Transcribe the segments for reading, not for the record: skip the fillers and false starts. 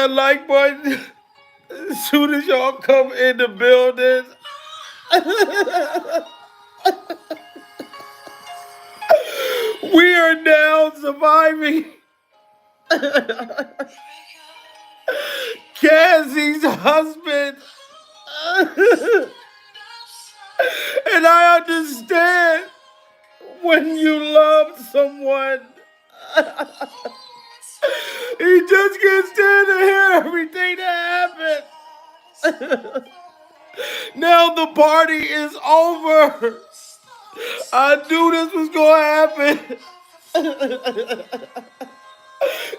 like button as soon as y'all come in the building. We are now surviving Cassie's husband. And I understand when you love someone, he just can't stand to hear everything that happened. Now the party is over. I knew this was going to happen.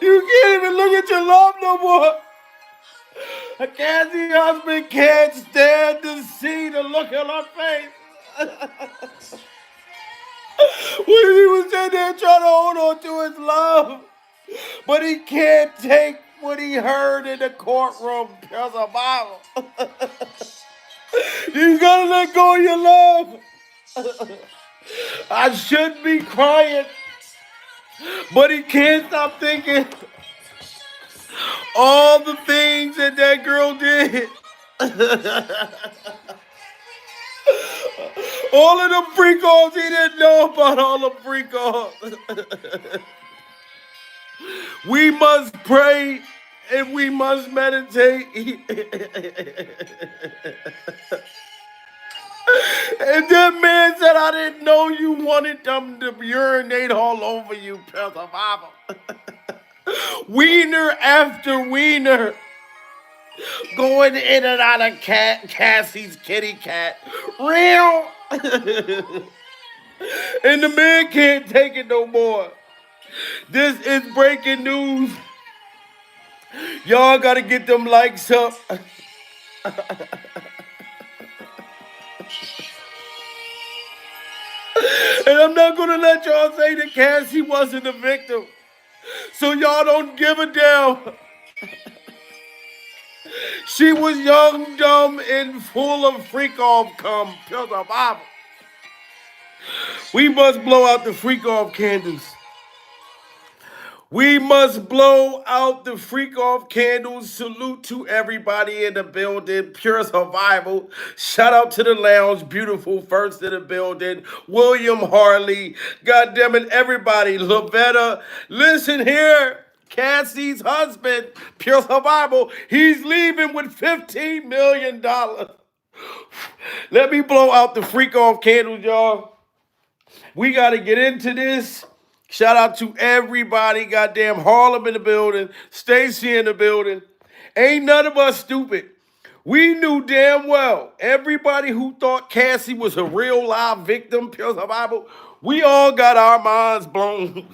You can't even look at your love no more. Cassie's husband can't stand to see the look on her face. When he was sitting there trying to hold on to his love. But he can't take what he heard in the courtroom because of Bible. You gotta let go of your love. I should be crying, but he can't stop thinking all the things that that girl did. All of the free calls he didn't know about all the free calls. We must pray and we must meditate. And that man said, I didn't know you wanted them to urinate all over you, Pastor Bible. Wiener after wiener. Going in and out of Cassie's kitty cat. Real. And the man can't take it no more. This is breaking news. Y'all gotta get them likes up. And I'm not gonna let y'all say that Cassie wasn't a victim. So y'all don't give a damn. She was young, dumb, and full of freak off cum. Tell the Bible. We must blow out the freak off candles. We must blow out the freak off candles. Salute to everybody in the building. Pure survival. Shout out to the lounge. Beautiful first in the building. William Harley. God damn it, everybody. Lavetta. Listen here. Cassie's husband, Pure Survival, he's leaving with $15 million. Let me blow out the freak off candles, y'all. We got to get into this. Shout out to everybody. Goddamn Harlem in the building. Stacy in the building. Ain't none of us stupid. We knew damn well, everybody who thought Cassie was a real live victim, Pure Survival, we all got our minds blown.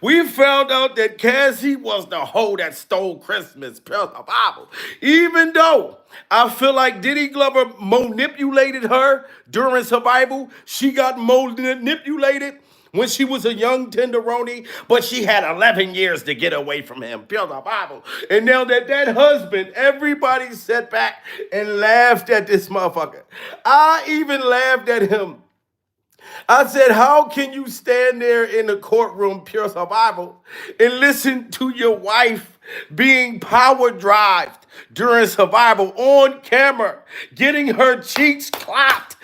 We found out that Cassie was the hoe that stole Christmas, Pure Survival. Even though I feel like Diddy Glover manipulated her during Survival, she got manipulated when she was a young tenderoni, but she had 11 years to get away from him. Pure the Bible. And now that husband, everybody sat back and laughed at this motherfucker. I even laughed at him. I said, how can you stand there in the courtroom, Pure Survival, and listen to your wife being power drived during Survival on camera, getting her cheeks clapped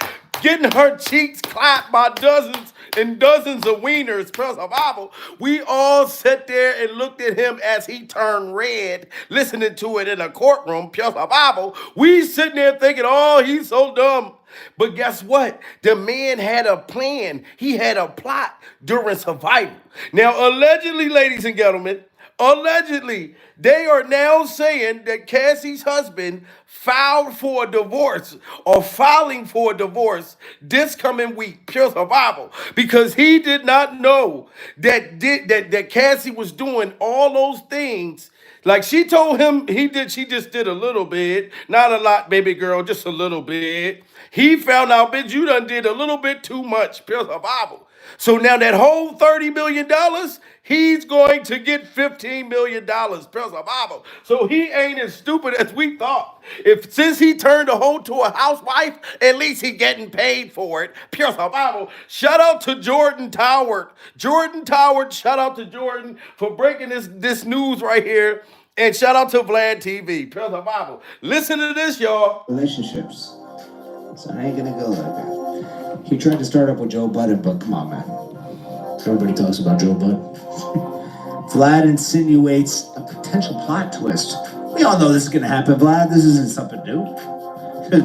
by dozens and dozens of wieners, Pure Survival. We all sat there and looked at him as he turned red, listening to it in a courtroom, Pure Survival. We sitting there thinking, oh, he's so dumb. But guess what? The man had a plan. He had a plot during Survival. Now, allegedly, ladies and gentlemen, allegedly, they are now saying that Cassie's husband filed for a divorce or filing for a divorce this coming week, Pure Survival, because he did not know that Cassie was doing all those things. Like she told him she just did a little bit, not a lot, baby girl, just a little bit. He found out, bitch, you done did a little bit too much, Pure Survival. So now that whole $30 million, he's going to get $15 million, Pure Survival. So he ain't as stupid as we thought. Since he turned a hoe to a housewife, at least he getting paid for it, Pure Survival. Shout out to Jordan Toward. Shout out to Jordan for breaking this news right here. And shout out to Vlad TV. Pure survival. Listen to this, y'all. Relationships. So I ain't gonna go like that. He tried to start up with Joe Budden, but come on, man. Everybody talks about Joe Budden. Vlad insinuates a potential plot twist. We all know this is gonna happen, Vlad. This isn't something new.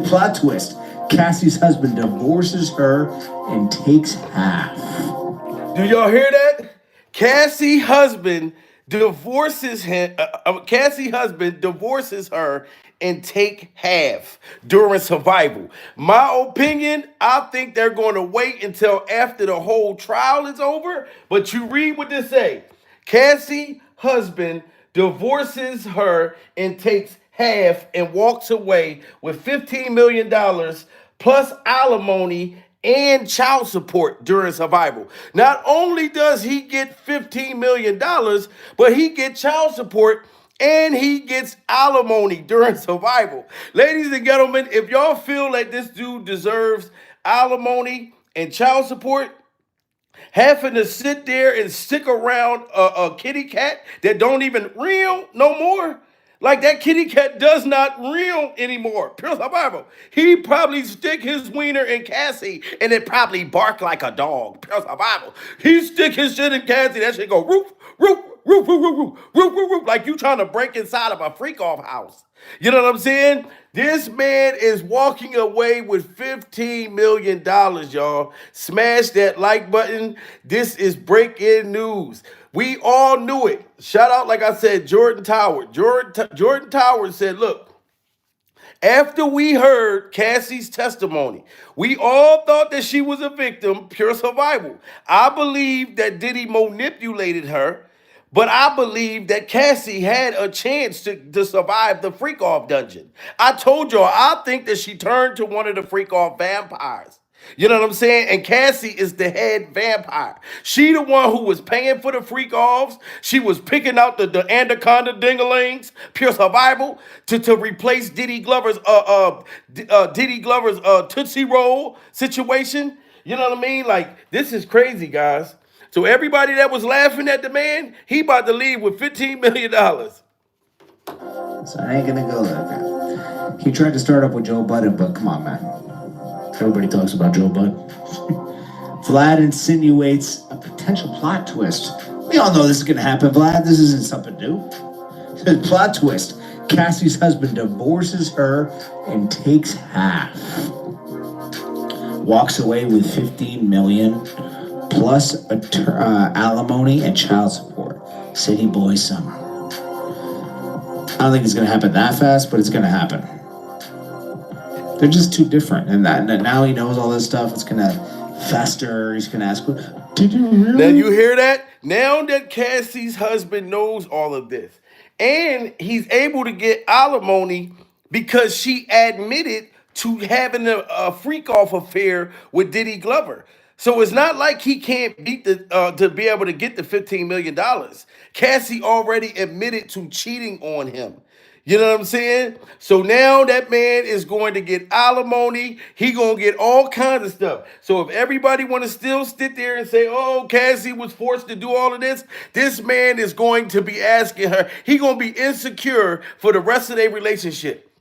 Plot twist. Cassie's husband divorces her and takes half. Do y'all hear that? Cassie husband divorces him. Cassie husband divorces her and take half during survival. My opinion, I think they're going to wait until after the whole trial is over. But you read what they say. Cassie husband divorces her and takes half and walks away with $15 million plus alimony and child support during survival. Not only does he get $15 million, but he gets child support and he gets alimony during survival. Ladies and gentlemen, if y'all feel like this dude deserves alimony and child support, having to sit there and stick around a kitty cat that don't even reel no more. Like that kitty cat does not reel anymore. Pure survival. He probably stick his wiener in Cassie and it probably bark like a dog. Pure survival. He stick his shit in Cassie, that shit go roof, roof, roof, roof, roof, roof, roof, roof, roof, like you trying to break inside of a freak off house. You know what I'm saying? This man is walking away with $15 million, y'all. Smash that like button. This is breaking news. We all knew it. Shout out, like I said, Jordan Tower. Jordan Tower said, look, after we heard Cassie's testimony, we all thought that she was a victim, pure survival. I believe that Diddy manipulated her. But I believe that Cassie had a chance to survive the freak off dungeon. I told y'all, I think that she turned to one of the freak off vampires. You know what I'm saying? And Cassie is the head vampire. She the one who was paying for the freak offs. She was picking out the anaconda dingalings, pure survival, to replace Diddy Glover's Tootsie Roll situation. You know what I mean? Like, this is crazy, guys. So everybody that was laughing at the man, he about to leave with $15 million. So I ain't gonna go like that. He tried to start up with Joe Budden, but come on, man. Everybody talks about Joe Budden. Vlad insinuates a potential plot twist. We all know this is gonna happen, Vlad. This isn't something new. Plot twist. Cassie's husband divorces her and takes half. Walks away with $15 million plus alimony and child support. City Boy Summer. I don't think it's going to happen that fast, but it's going to happen. They're just too different. And now he knows all this stuff. It's going to fester. He's going to ask, did you really? Now you hear that? Now that Cassie's husband knows all of this, and he's able to get alimony because she admitted to having a freak off affair with Diddy Glover. So it's not like he can't beat to be able to get the $15 million. Cassie already admitted to cheating on him. You know what I'm saying? So now that man is going to get alimony. He going to get all kinds of stuff. So if everybody want to still sit there and say, oh, Cassie was forced to do all of this man is going to be asking her. He going to be insecure for the rest of their relationship.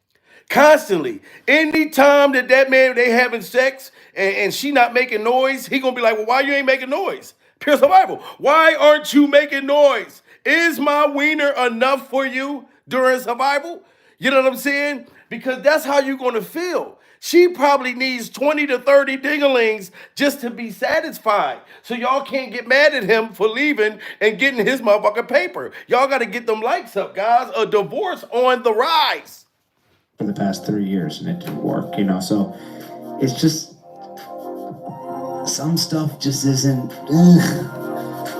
Constantly. Anytime that man, they having sex and she not making noise, he gonna be like, well, why you ain't making noise? Pure survival. Why aren't you making noise? Is my wiener enough for you during survival? You know what I'm saying? Because that's how you're gonna feel. She probably needs 20 to 30 dingalings just to be satisfied. So y'all can't get mad at him for leaving and getting his motherfucking paper. Y'all gotta get them likes up, guys. A divorce on the rise. For the past 3 years and it didn't work, so it's just some stuff just isn't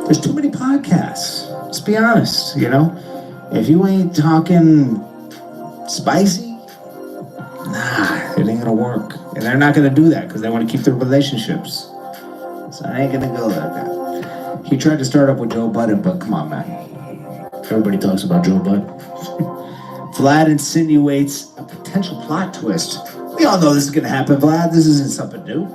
there's too many podcasts, let's be honest. If you ain't talking spicy, it ain't gonna work. And they're not gonna do that because they want to keep their relationships. So I ain't gonna go like that. He tried to start up with Joe Budden, but come on, man. Everybody talks about Joe Budden. Vlad insinuates a potential plot twist. We all know this is going to happen, Vlad. This isn't something new.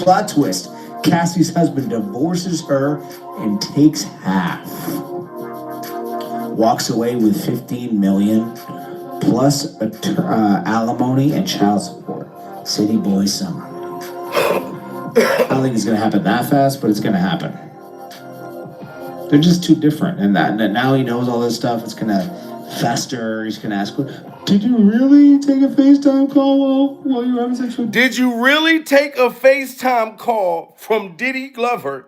Plot twist. Cassie's husband divorces her and takes half. walks away with 15 million plus alimony and child support. City boy summer. I don't think it's gonna happen that fast, but it's gonna happen. They're just too different, and now he knows all this stuff. It's gonna fester. He's gonna ask, "Did you really take a FaceTime call while you were having sex with?" Did you really take a FaceTime call from Diddy Glover?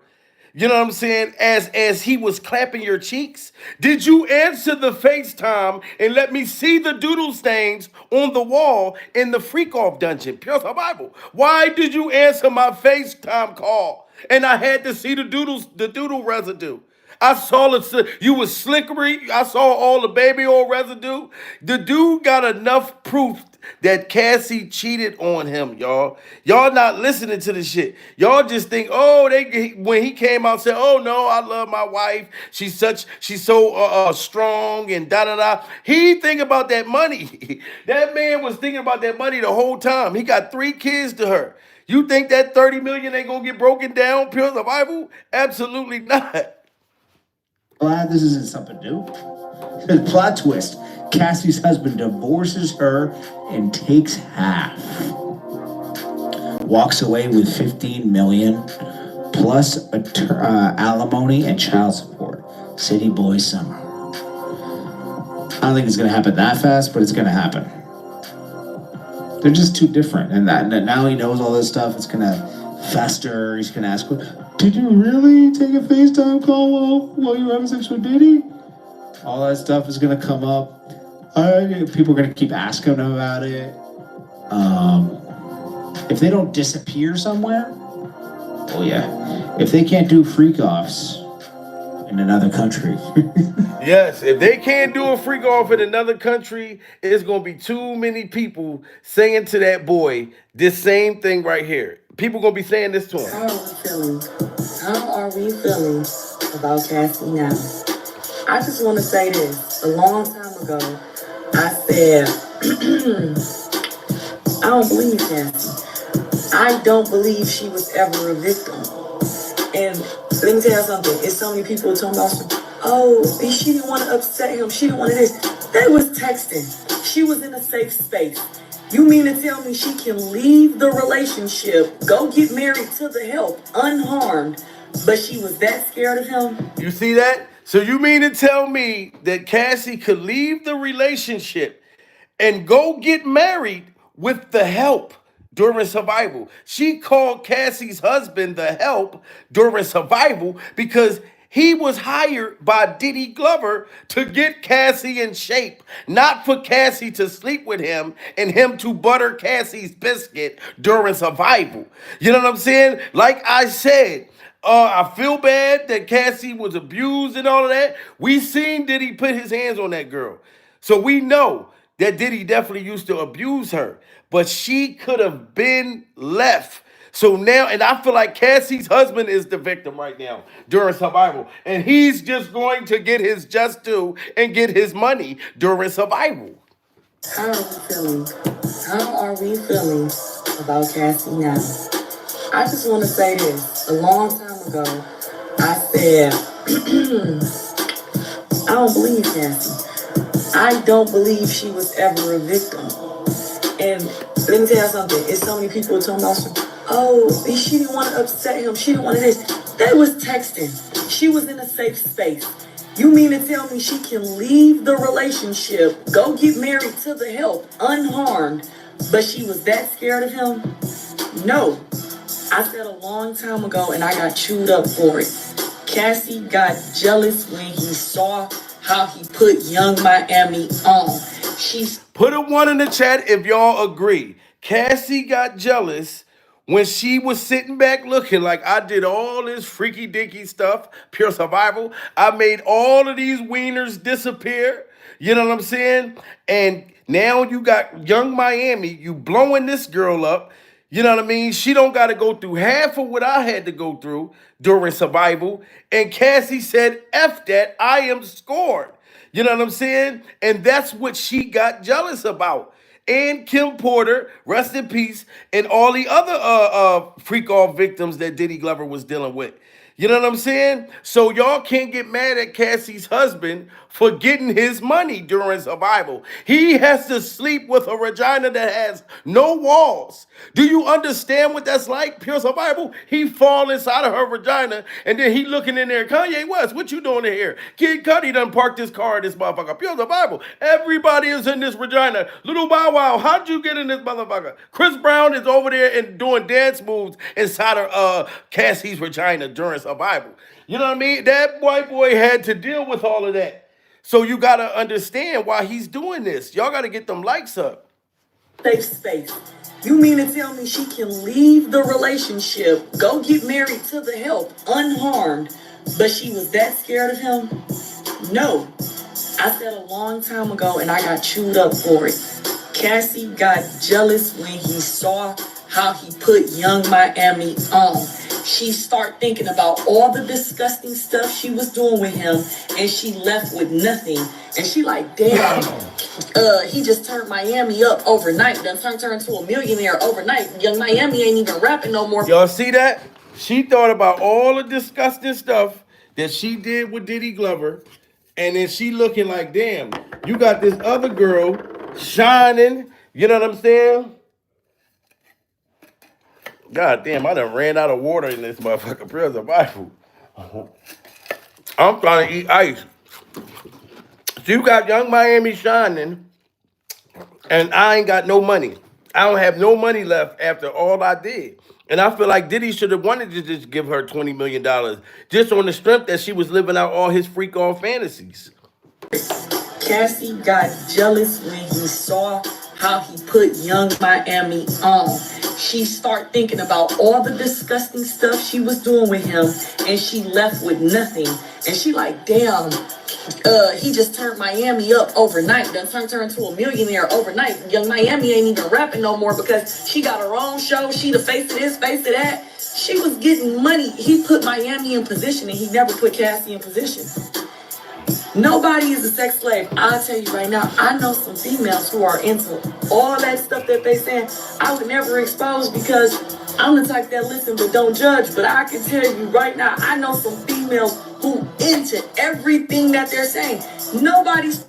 You know what I'm saying? As he was clapping your cheeks? Did you answer the FaceTime and let me see the doodle stains on the wall in the freak off dungeon? Pure survival. Why did you answer my FaceTime call? And I had to see the doodle residue. I saw it. You was slickery. I saw all the baby oil residue. The dude got enough proof that Cassie cheated on him, y'all. Y'all not listening to the shit. Y'all just think, oh, when he came out and said, oh no, I love my wife. She's so strong and da da da. He think about that money. That man was thinking about that money the whole time. He got 3 kids to her. You think that 30 million ain't gonna get broken down? Pure survival? Absolutely not. Glad this isn't something new. Plot twist. Cassie's husband divorces her and takes half. Walks away with 15 million plus alimony and child support. City boy summer. I don't think it's gonna happen that fast, but it's gonna happen. They're just too different, and now he knows all this stuff. It's gonna fester. He's gonna ask, "Did you really take a FaceTime call while you were having sex with Diddy?" All that stuff is gonna come up. People are gonna keep asking him about it. If they don't disappear somewhere, oh yeah. If they can't do freak offs in another country. Yes, if they can't do a freak off in another country, it's gonna be too many people saying to that boy this same thing right here. People gonna be saying this to him. How are we feeling? How are we feeling about Cassie now? I just want to say this. A long time ago, I said, I don't believe Cassie. I don't believe she was ever a victim. And let me tell you something. It's so many people talking about, oh, she didn't want to upset him. She didn't want to this. They was texting. She was in a safe space. You mean to tell me she can leave the relationship, go get married to the help, unharmed, but she was that scared of him? You see that? So you mean to tell me that Cassie could leave the relationship and go get married with the help during survival? She called Cassie's husband the help during survival because he was hired by Diddy Glover to get Cassie in shape, not for Cassie to sleep with him and him to butter Cassie's biscuit during survival. You know what I'm saying? Like I said, I feel bad that Cassie was abused and all of that. We seen Diddy put his hands on that girl. So we know that Diddy definitely used to abuse her. But she could have been left. So now, and I feel like Cassie's husband is the victim right now during survival. And he's just going to get his just due and get his money during survival. How are we feeling? How are we feeling about Cassie now? I just want to say this. A long time ago, I said, I don't believe Cassie. I don't believe she was ever a victim. And let me tell you something. It's so many people talking about, oh, she didn't want to upset him. She didn't want to this. They was texting. She was in a safe space. You mean to tell me she can leave the relationship, go get married to the help, unharmed, but she was that scared of him? No. I said a long time ago, and I got chewed up for it. Cassie got jealous when he saw how he put Young Miami on. Put a 1 in the chat if y'all agree. Cassie got jealous when she was sitting back looking like I did all this freaky dinky stuff, pure survival. I made all of these wieners disappear. You know what I'm saying? And now you got Young Miami, you blowing this girl up. You know what I mean? She don't got to go through half of what I had to go through during survival. And Cassie said, F that, I am scored. You know what I'm saying? And that's what she got jealous about. And Kim Porter, rest in peace, and all the other freak off victims that Diddy Glover was dealing with. You know what I'm saying? So y'all can't get mad at Cassie's husband for getting his money during survival. He has to sleep with a vagina that has no walls. Do you understand what that's like? Pure survival. He fall inside of her vagina, and then he looking in there. Kanye West, what you doing in here? Kid Cudi done parked his car in this motherfucker. Pure survival. Everybody is in this vagina. Little Bow Wow, how'd you get in this motherfucker? Chris Brown is over there and doing dance moves inside of Cassie's vagina during survival. You know what I mean? That white boy had to deal with all of that. So you gotta understand why he's doing this. Y'all gotta get them likes up. Safe space. You mean to tell me she can leave the relationship, go get married to the help, unharmed, but she was that scared of him? No. I said a long time ago, and I got chewed up for it. Cassie got jealous when he saw how he put Young Miami on. She started thinking about all the disgusting stuff she was doing with him, and she left with nothing. And she like, damn, he just turned Miami up overnight. Done turned her into a millionaire overnight. Young Miami ain't even rapping no more. Y'all see that? She thought about all the disgusting stuff that she did with Diddy Glover, and then she looking like, damn, you got this other girl shining. You know what I'm saying? God damn, I done ran out of water in this motherfucker. Prayers of Bible. I'm trying to eat ice. So you got Young Miami shining, and I ain't got no money. I don't have no money left after all I did. And I feel like Diddy should have wanted to just give her $20 million just on the strength that she was living out all his freak off fantasies. Cassie got jealous when he saw how he put Young Miami on. She started thinking about all the disgusting stuff she was doing with him, and she left with nothing. And she like, damn, he just turned Miami up overnight. Done turned her into a millionaire overnight. Young Miami ain't even rapping no more because she got her own show. She the face of this, face of that. She was getting money. He put Miami in position, and he never put Cassie in position. Nobody is a sex slave. I'll tell you right now, I know some females who are into all that stuff that they saying. I would never expose because I'm the type that listen but don't judge. But I can tell you right now, I know some females who into everything that they're saying. Nobody's...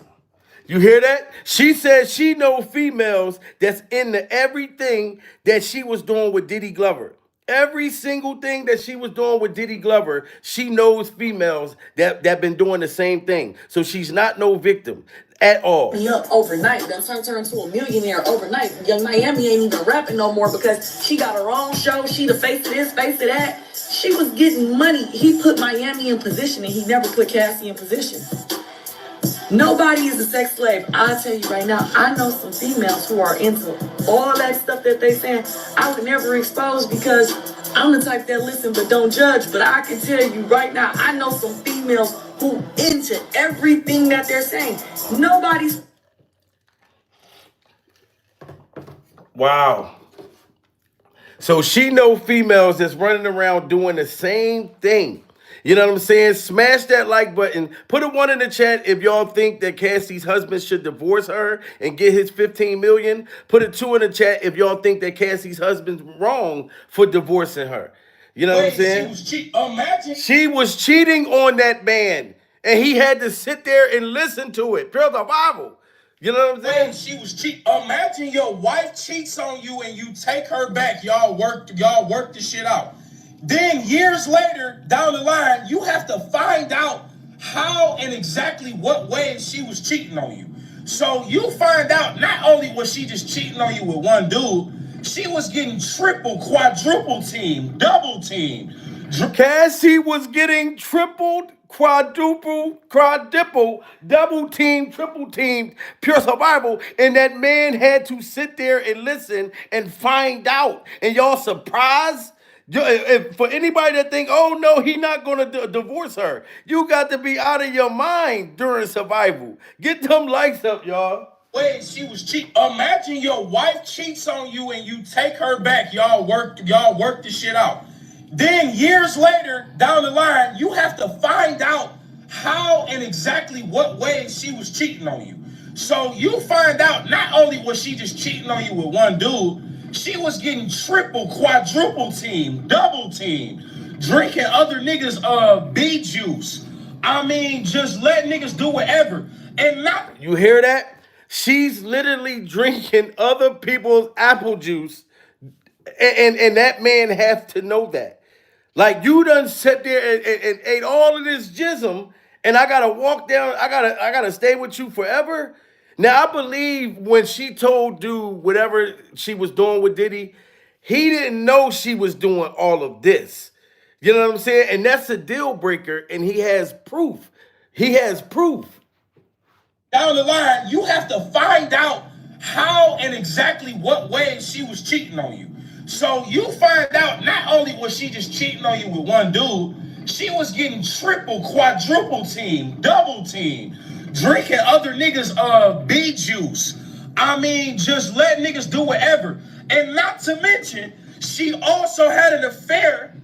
You hear that? She said she know females that's into everything that she was doing with Diddy Glover. Every single thing that she was doing with Diddy Glover, she knows females that been doing the same thing. So she's not no victim at all. Up overnight, done turned her into a millionaire overnight. Young Miami ain't even rapping no more because she got her own show. She the face of this, face of that. She was getting money. He put Miami in position, and he never put Cassie in position. Nobody is a sex slave. I'll tell you right now, I know some females who are into all that stuff that they saying. I would never expose because I'm the type that listen but don't judge. But I can tell you right now, I know some females who into everything that they're saying. Nobody's... Wow. So she know females that's running around doing the same thing. You know what I'm saying? Smash that like button. Put a 1 in the chat if y'all think that Cassie's husband should divorce her and get his $15 million. Put a 2 in the chat if y'all think that Cassie's husband's wrong for divorcing her. You know what I'm saying? She was cheating on that man, and he had to sit there and listen to it. Pure the Bible. You know what I'm saying? She was cheating. Imagine your wife cheats on you and you take her back. Y'all work the shit out. Then years later, down the line, you have to find out how and exactly what way she was cheating on you. So you find out not only was she just cheating on you with one dude, she was getting triple, quadruple team, double team. Cassie was getting tripled, quadruple, double team, triple team, pure survival, and that man had to sit there and listen and find out. And y'all surprised? For anybody that think, oh no, he not gonna divorce her, you got to be out of your mind during survival. Get them likes up, y'all. Wait, she was cheating. Imagine your wife cheats on you and you take her back. Y'all work the shit out. Then years later, down the line, you have to find out how and exactly what way she was cheating on you. So you find out not only was she just cheating on you with one dude, she was getting triple, quadruple team, double team. drinking other niggas bee juice. I mean, just let niggas do whatever. And not You hear that? She's literally drinking other people's apple juice, and that man has to know that. Like you done sit there and ate all of this jism, and I gotta walk down. I gotta stay with you forever. Now I believe when she told dude whatever she was doing with Diddy, he didn't know she was doing all of this. You know what I'm saying? And that's a deal breaker, and he has proof. He has proof. down the line, you have to find out how and exactly what ways she was cheating on you. So you find out not only was she just cheating on you with one dude, she was getting triple, quadruple team, double team, drinking other niggas bee juice. I mean, just let niggas do whatever. And not to mention, she also had an affair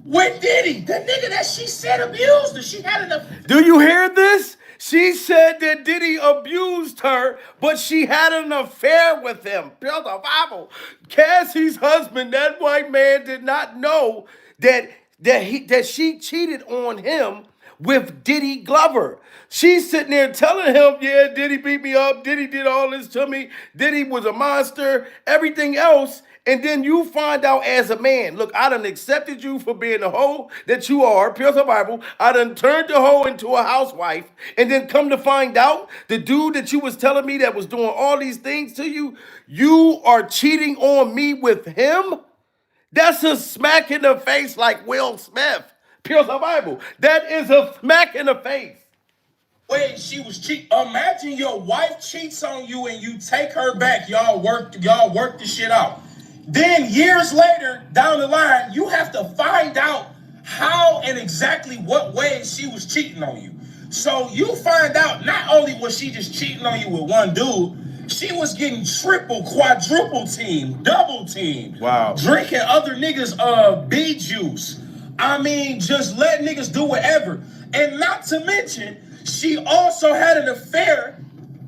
with Diddy, the nigga that she said abused her. She had an affair. Do you hear this? She said that Diddy abused her, but she had an affair with him. Pure the Bible. Cassie's husband, that white man, did not know that she cheated on him with Diddy Glover. She's sitting there telling him, yeah, Diddy beat me up. Diddy did all this to me. Diddy was a monster, everything else. And then you find out as a man, look, I done accepted you for being the hoe that you are, pure survival. I done turned the hoe into a housewife. And then come to find out, the dude that you was telling me that was doing all these things to you, you are cheating on me with him? That's a smack in the face like Will Smith. Pure survival. That is a smack in the face. Way she was cheat. Imagine your wife cheats on you and you take her back. Y'all work the shit out. Then years later, down the line, you have to find out how and exactly what ways she was cheating on you. So you find out not only was she just cheating on you with one dude, she was getting triple, quadruple team, double team. Wow. Drinking other niggas bee juice. I mean, just let niggas do whatever. And not to mention, she also had an affair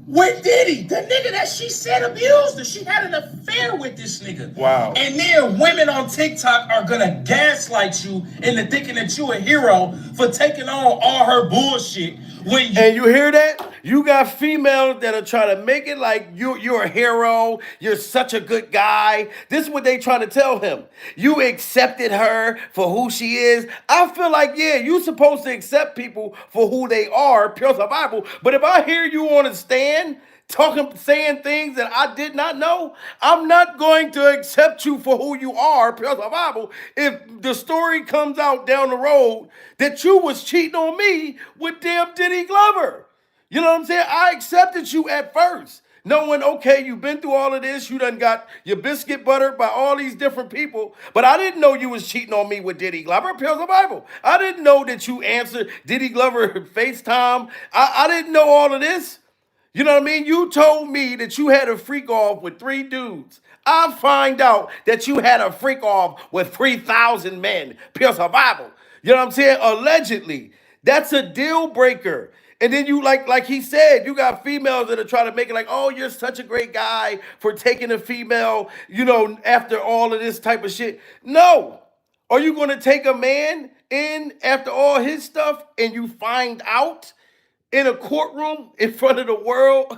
with Diddy, the nigga that she said abused her. She had an affair with this nigga. Wow. And then women on TikTok are gonna gaslight you into thinking that you a hero for taking on all her bullshit. And you hear that? You got females that are trying to make it like you're a hero. You're such a good guy. This is what they trying to tell him. You accepted her for who she is. I feel like, yeah, you're supposed to accept people for who they are, pure survival. But if I hear you on a stand saying things that I did not know, I'm not going to accept you for who you are, pure survival, if the story comes out down the road that you was cheating on me with damn Diddy Glover. You know what I'm saying? I accepted you at first, knowing, okay, you've been through all of this, you done got your biscuit buttered by all these different people, but I didn't know you was cheating on me with Diddy Glover, pure survival. I didn't know that you answered Diddy Glover FaceTime. I didn't know all of this. You know what I mean? You told me that you had a freak off with 3 dudes. I find out that you had a freak off with 3,000 men. Pure survival. You know what I'm saying? Allegedly. That's a deal breaker. And then you, like he said, you got females that are trying to make it like, oh, you're such a great guy for taking a female, you know, after all of this type of shit. No. Are you going to take a man in after all his stuff and you find out in a courtroom in front of the world?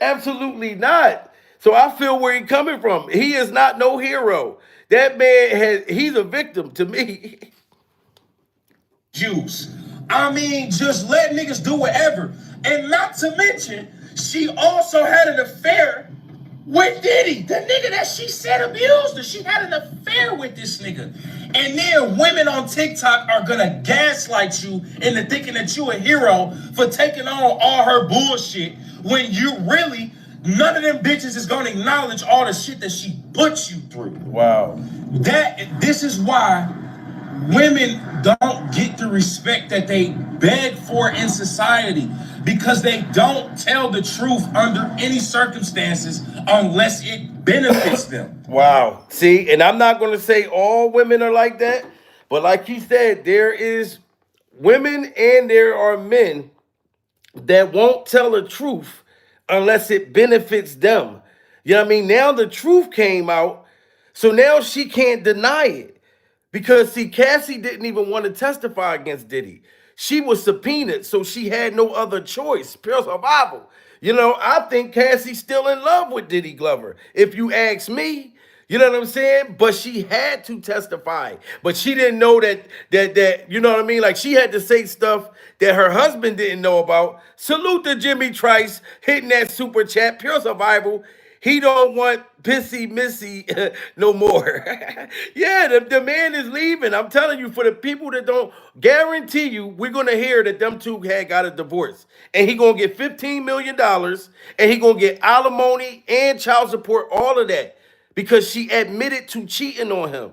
Absolutely not. So I feel where he's coming from. He is not no hero. That man he's a victim to me. Juice. I mean, just let niggas do whatever. And not to mention, she also had an affair with Diddy, the nigga that she said abused her. She had an affair with this nigga. And then women on TikTok are gonna gaslight you into thinking that you a hero for taking on all her bullshit when you really, none of them bitches is gonna acknowledge all the shit that she put you through. Wow. This is why women don't get the respect that they beg for in society, because they don't tell the truth under any circumstances unless it benefits them. Wow. See, and I'm not going to say all women are like that, but like he said, there is women and there are men that won't tell the truth unless it benefits them. You know what I mean? Now the truth came out, so now she can't deny it. Because see, Cassie didn't even want to testify against Diddy. She was subpoenaed, so she had no other choice. Pure survival. You know, I think Cassie's still in love with Diddy Glover. If you ask me, you know what I'm saying? But she had to testify. But she didn't know that you know what I mean? Like she had to say stuff that her husband didn't know about. Salute to Jimmy Trice hitting that super chat. Pure survival. He don't want pissy missy no more. Yeah, the man is leaving. I'm telling you, for the people that don't guarantee you, we're gonna hear that them two had got a divorce. And he gonna get $15 million and he gonna get alimony and child support, all of that. Because she admitted to cheating on him.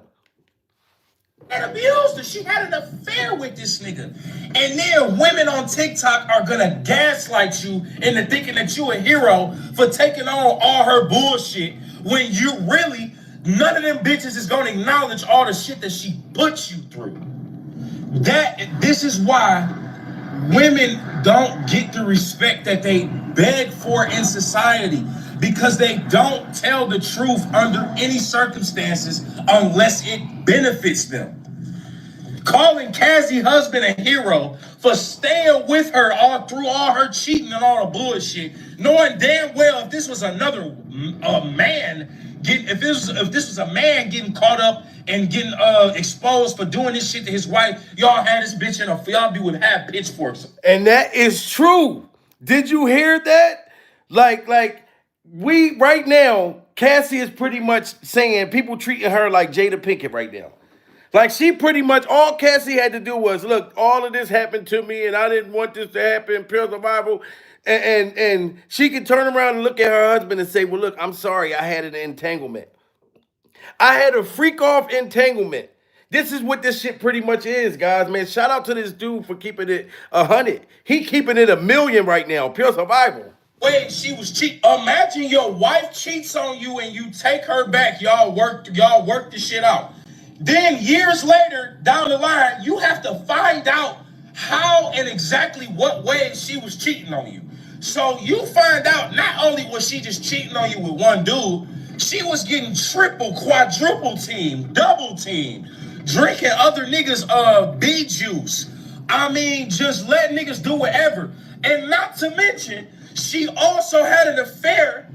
And abused her. She had an affair with this nigga. And then women on TikTok are gonna gaslight you into thinking that you a hero for taking on all her bullshit when you really, none of them bitches is gonna acknowledge all the shit that she put you through. This is why women don't get the respect that they beg for in society, because they don't tell the truth under any circumstances unless it benefits them. Calling Cassie husband a hero for staying with her all through all her cheating and all the bullshit, knowing damn well if this was another man if this was a man getting caught up and getting exposed for doing this shit to his wife, y'all had this bitch in y'all be would have pitchforks. And that is true. Did you hear that? Like we right now, Cassie is pretty much saying people treating her like Jada Pinkett right now. Like she pretty much, all Cassie had to do was, look, all of this happened to me and I didn't want this to happen, pure survival. And she could turn around and look at her husband and say, well, look, I'm sorry, I had an entanglement. I had a freak off entanglement. This is what this shit pretty much is, guys, man. Shout out to this dude for keeping it 100. He keeping it 1,000,000 right now, pure survival. Wait, she was cheat. Imagine your wife cheats on you and you take her back. Y'all work the shit out. Then years later, down the line, you have to find out how and exactly what way she was cheating on you. So you find out not only was she just cheating on you with one dude, she was getting triple, quadruple team, double team, drinking other niggas' bee juice. I mean, just let niggas do whatever. And not to mention, she also had an affair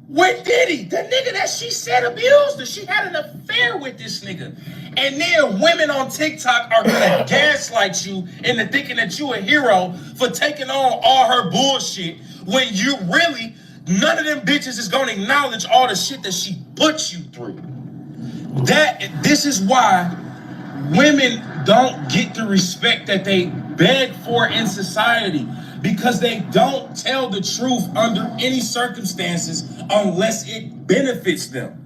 with Diddy, the nigga that she said abused her. She had an affair with this nigga. And then women on TikTok are gonna gaslight you into thinking that you a hero for taking on all her bullshit when you really, none of them bitches is gonna acknowledge all the shit that she put you through. This is why women don't get the respect that they beg for in society, because they don't tell the truth under any circumstances unless it benefits them.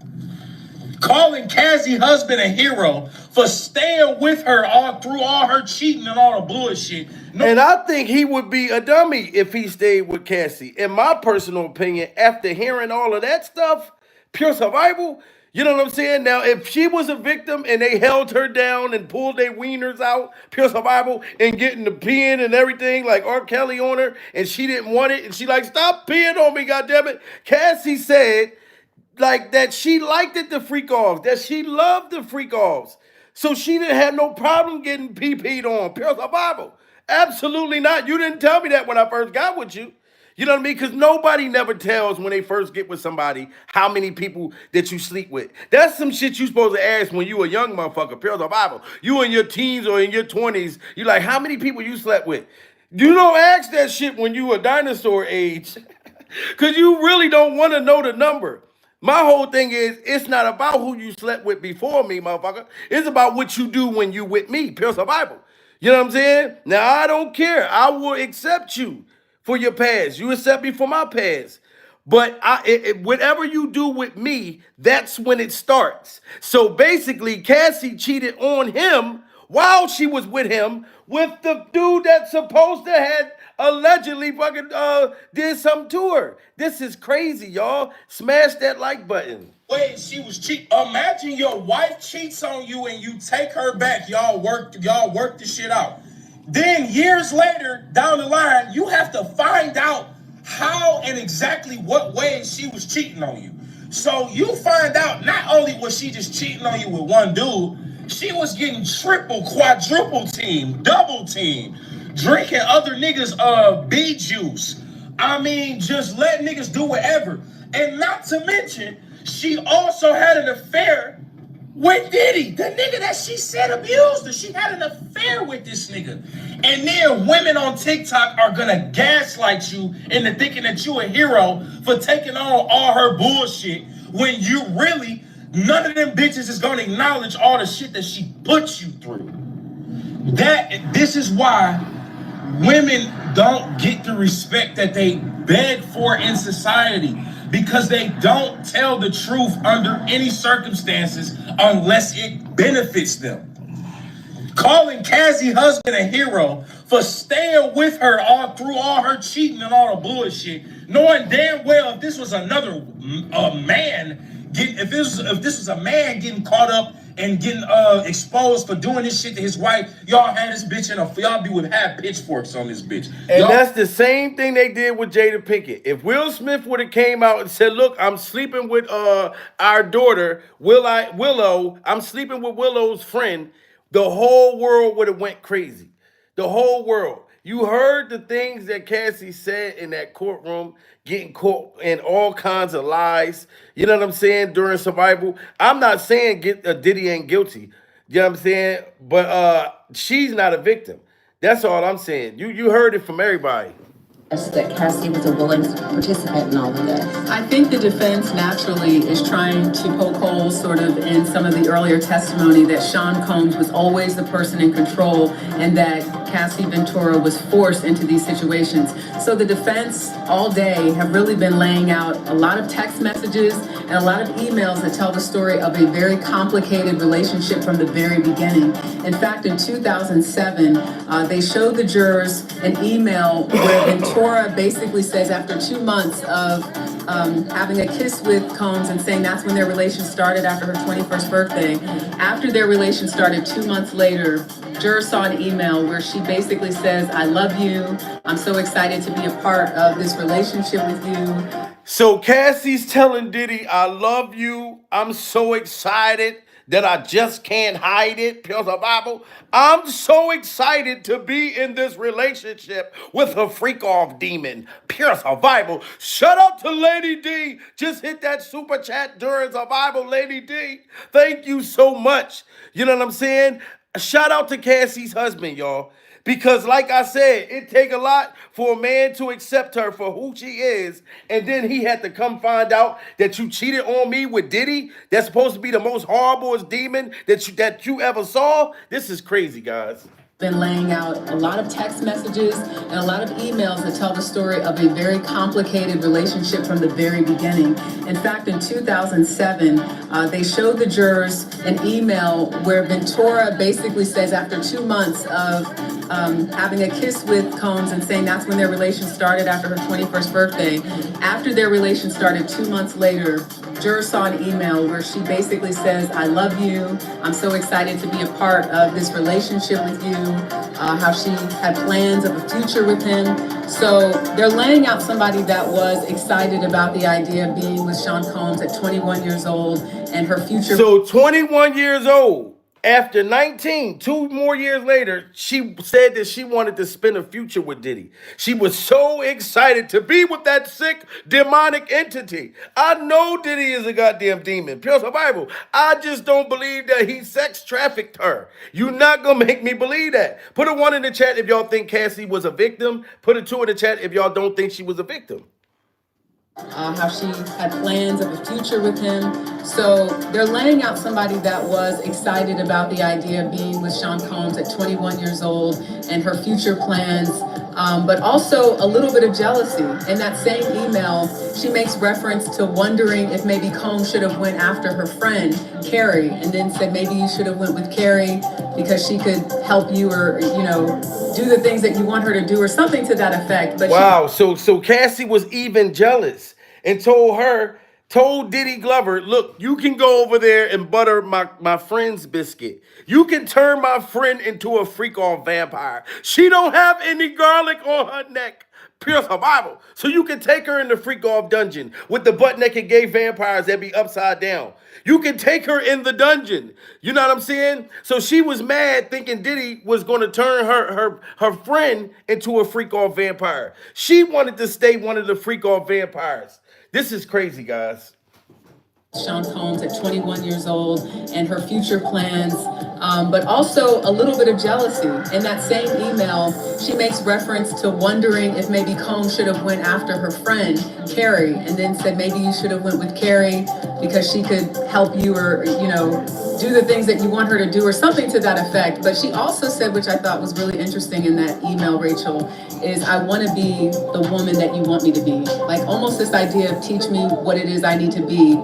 Calling Cassie husband a hero for staying with her all through all her cheating and all the bullshit. And I think he would be a dummy if he stayed with Cassie. In my personal opinion, after hearing all of that stuff, pure survival, you know what I'm saying? Now, if she was a victim and they held her down and pulled their wieners out, pure survival, and getting the peeing and everything, like R. Kelly on her, and she didn't want it, and she like, stop peeing on me, goddammit. Cassie said, like, that she liked it, the freak offs, that she loved the freak offs. So she didn't have no problem getting pee-peed on, pure survival. Absolutely not. You didn't tell me that when I first got with you. You know what I mean? Because nobody never tells when they first get with somebody how many people that you sleep with. That's some shit you supposed to ask when you a young motherfucker, pure survival. You in your teens or in your 20s, you like, how many people you slept with? You don't ask that shit when you a dinosaur age. Because you really don't want to know the number. My whole thing is, it's not about who you slept with before me, motherfucker. It's about what you do when you with me, pure survival. You know what I'm saying? Now, I don't care. I will accept you for your past. You accept me for my past. But whatever you do with me, that's when it starts. So basically, Cassie cheated on him while she was with him with the dude that's supposed to have allegedly fucking did something to her. This is crazy, y'all. Smash that like button. Wait, she was cheat. Imagine your wife cheats on you and you take her back. Y'all work the shit out. Then years later, down the line, you have to find out how and exactly what way she was cheating on you. So you find out not only was she just cheating on you with one dude, She was getting triple, quadruple team, double team, drinking other niggas bee juice. I mean, just let niggas do whatever. And not to mention, she also had an affair with Diddy, the nigga that she said abused her. She had an affair with this nigga. And then women on TikTok are gonna gaslight you into thinking that you a hero for taking on all her bullshit when you really, none of them bitches is gonna acknowledge all the shit that she put you through. This is why women don't get the respect that they beg for in society, because they don't tell the truth under any circumstances unless it benefits them. Calling Cassie husband a hero for staying with her all through all her cheating and all the bullshit, knowing damn well if this was another man, if this was a man getting caught up and getting exposed for doing this shit to his wife, y'all had this bitch y'all would have pitchforks on this bitch. And y'all, that's the same thing they did with Jada Pinkett. If Will Smith would have came out and said, "Look, I'm sleeping with our daughter, Willow. I'm sleeping with Willow's friend," the whole world would have went crazy. The whole world. You heard the things that Cassie said in that courtroom, getting caught in all kinds of lies. You know what I'm saying? During survival. I'm not saying Diddy ain't guilty. You know what I'm saying? But she's not a victim. That's all I'm saying. You heard it from everybody. That Cassie was a willing participant in all of this. I think the defense naturally is trying to poke holes sort of in some of the earlier testimony that Sean Combs was always the person in control and that Cassie Ventura was forced into these situations. So the defense all day have really been laying out a lot of text messages and a lot of emails that tell the story of a very complicated relationship from the very beginning. In fact, in 2007, they showed the jurors an email where Ventura basically says after 2 months of having a kiss with Combs and saying that's when their relation started after her 21st birthday. After their relation started 2 months later, jurors saw an email where she basically says, "I love you. I'm so excited to be a part of this relationship with you." So Cassie's telling Diddy, "I love you. I'm so excited that I just can't hide it." Pure survival. I'm so excited to be in this relationship with a freak off demon. Pure survival. Shout out to Lady D. Just hit that super chat during survival, Lady D. Thank you so much. You know what I'm saying? Shout out to Cassie's husband, y'all. Because like I said, it take a lot for a man to accept her for who she is, and then he had to come find out that you cheated on me with Diddy. That's supposed to be the most horriblest demon that you ever saw. This is crazy, guys. Been laying out a lot of text messages and a lot of emails that tell the story of a very complicated relationship from the very beginning. In fact, in 2007, they showed the jurors an email where Ventura basically says after 2 months of having a kiss with Combs and saying that's when their relation started after her 21st birthday. After their relation started 2 months later, jurors saw an email where she basically says, "I love you. I'm so excited to be a part of this relationship with you." How she had plans of a future with him. So they're laying out somebody that was excited about the idea of being with Sean Combs at 21 years old and her future. So 21 years old. After 19, 2 more years later, she said that she wanted to spend a future with Diddy. She was so excited to be with that sick, demonic entity. I know Diddy is a goddamn demon. Pure survival. I just don't believe that he sex trafficked her. You're not going to make me believe that. Put a 1 in the chat if y'all think Cassie was a victim. Put a 2 in the chat if y'all don't think she was a victim. How she had plans of a future with him. So they're laying out somebody that was excited about the idea of being with Sean Combs at 21 years old and her future plans, but also a little bit of jealousy. In that same email, she makes reference to wondering if maybe Combs should have went after her friend, Carrie, and then said maybe you should have went with Carrie because she could help you or, do the things that you want her to do or something to that effect. But wow, so Cassie was even jealous and told Diddy Glover, "Look, you can go over there and butter my friend's biscuit. You can turn my friend into a freak-off vampire. She don't have any garlic on her neck." Pure survival. So you can take her in the freak off dungeon with the butt naked gay vampires that be upside down. You can take her in the dungeon. You know what I'm saying? So she was mad thinking Diddy was going to turn her friend into a freak off vampire. She wanted to stay one of the freak off vampires. This is crazy, guys. Sean Combs at 21 years old and her future plans, but also a little bit of jealousy. In that same email, she makes reference to wondering if maybe Combs should have went after her friend, Carrie, and then said maybe you should have went with Carrie because she could help you or, you know, do the things that you want her to do or something to that effect. But she also said, which I thought was really interesting in that email, Rachel, is I want to be the woman that you want me to be. Like almost this idea of teach me what it is I need to be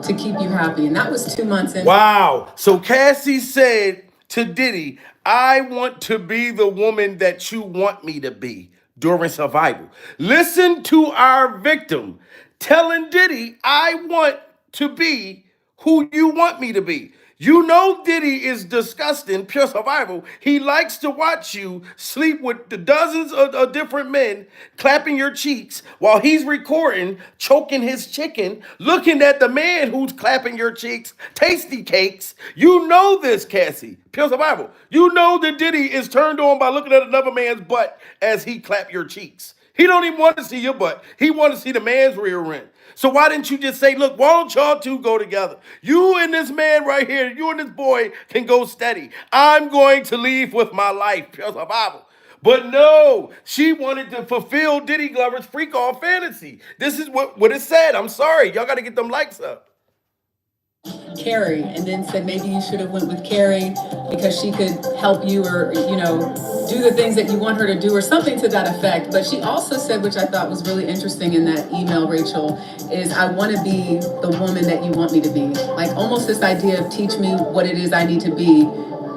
to keep you happy. And that was 2 months in. Wow. So Cassie said to Diddy, I want to be the woman that you want me to be during survival. Listen to our victim telling Diddy, I want to be who you want me to be. You know Diddy is disgusting, pure survival. He likes to watch you sleep with the dozens of different men, clapping your cheeks while he's recording, choking his chicken, looking at the man who's clapping your cheeks, tasty cakes. You know this, Cassie, pure survival. You know that Diddy is turned on by looking at another man's butt as he clap your cheeks. He don't even want to see your butt. He want to see the man's rear end. So why didn't you just say, look, why don't y'all two go together? You and this man right here, you and this boy can go steady. I'm going to leave with my life, pure survival. But no, she wanted to fulfill Diddy Glover's freak off fantasy. This is what it said. I'm sorry. Y'all got to get them likes up. Carrie, and then said maybe you should have went with Carrie because she could help you or, you know, do the things that you want her to do or something to that effect. But she also said, which I thought was really interesting in that email, Rachel, is I want to be the woman that you want me to be. Like almost this idea of teach me what it is I need to be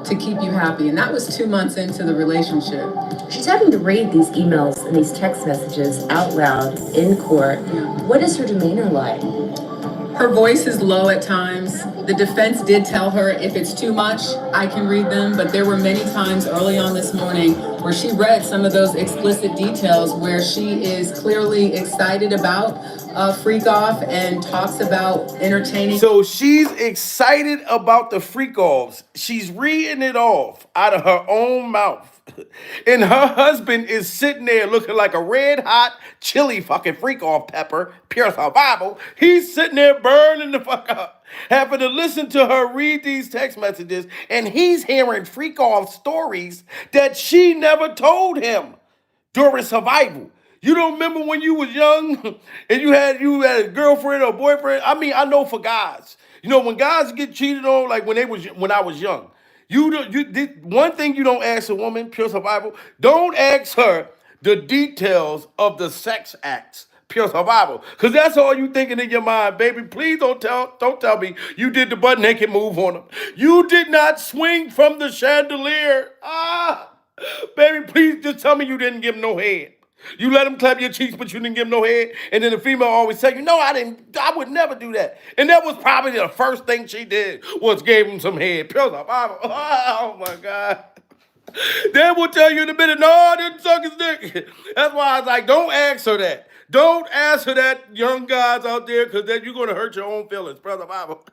to keep you happy. And that was 2 months into the relationship. She's having to read these emails and these text messages out loud in court. What is her demeanor like? Her voice is low at times. The defense did tell her if it's too much, I can read them, but there were many times early on this morning where she read some of those explicit details where she is clearly excited about freak off and talks about entertaining. So she's excited about the freak offs. She's reading it off out of her own mouth. And her husband is sitting there looking like a red hot chili fucking freak off pepper, pure survival. He's sitting there burning the fuck up, having to listen to her read these text messages, and he's hearing freak off stories that she never told him during survival. You don't remember when you was young and you had a girlfriend or boyfriend? I mean, I know for guys, you know, when guys get cheated on, like when I was young. One thing you don't ask a woman, pure survival, don't ask her the details of the sex acts, pure survival. Because that's all you thinking in your mind, baby. Please don't tell me you did the butt naked move on him. You did not swing from the chandelier. Baby, please just tell me you didn't give him no head. You let him clap your cheeks, but you didn't give him no head. And then the female always say, no, I didn't. I would never do that. And that was probably the first thing she did was gave him some head. Pure survival. Oh, my God. They will tell you in a minute, no, I didn't suck his dick. That's why I was like, don't ask her that. Don't ask her that, young guys out there, because then you're going to hurt your own feelings. Pure survival.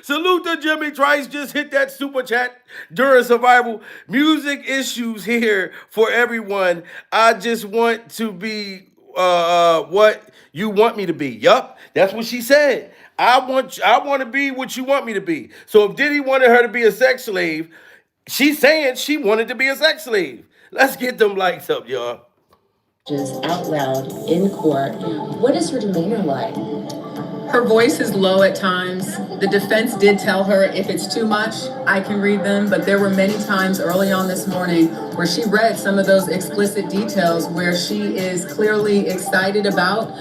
Salute to Jimmy Trice, just hit that super chat during survival. Music issues here for everyone. I just want to be what you want me to be. Yup, that's what she said. I want to be what you want me to be. So if Diddy wanted her to be a sex slave, she's saying she wanted to be a sex slave. Let's get them likes up, y'all. Just out loud in court. What is her demeanor like? Her voice is low at times. The defense did tell her if it's too much, I can read them. But there were many times early on this morning where she read some of those explicit details where she is clearly excited about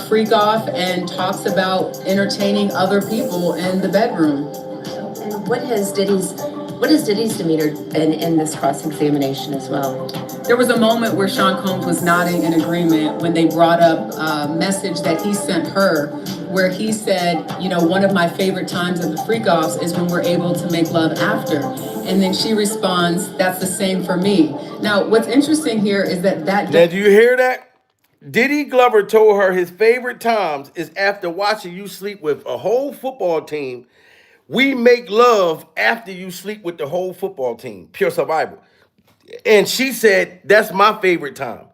freak off and talks about entertaining other people in the bedroom. And what is Diddy's demeanor in this cross-examination as well? There was a moment where Sean Combs was nodding in agreement when they brought up a message that he sent her where he said, you know, one of my favorite times of the freak-offs is when we're able to make love after. And then she responds, that's the same for me. Now, what's interesting here is that... Now, do you hear that? Diddy Glover told her his favorite times is after watching you sleep with a whole football team. We make love after you sleep with the whole football team. Pure survival. And she said, that's my favorite time.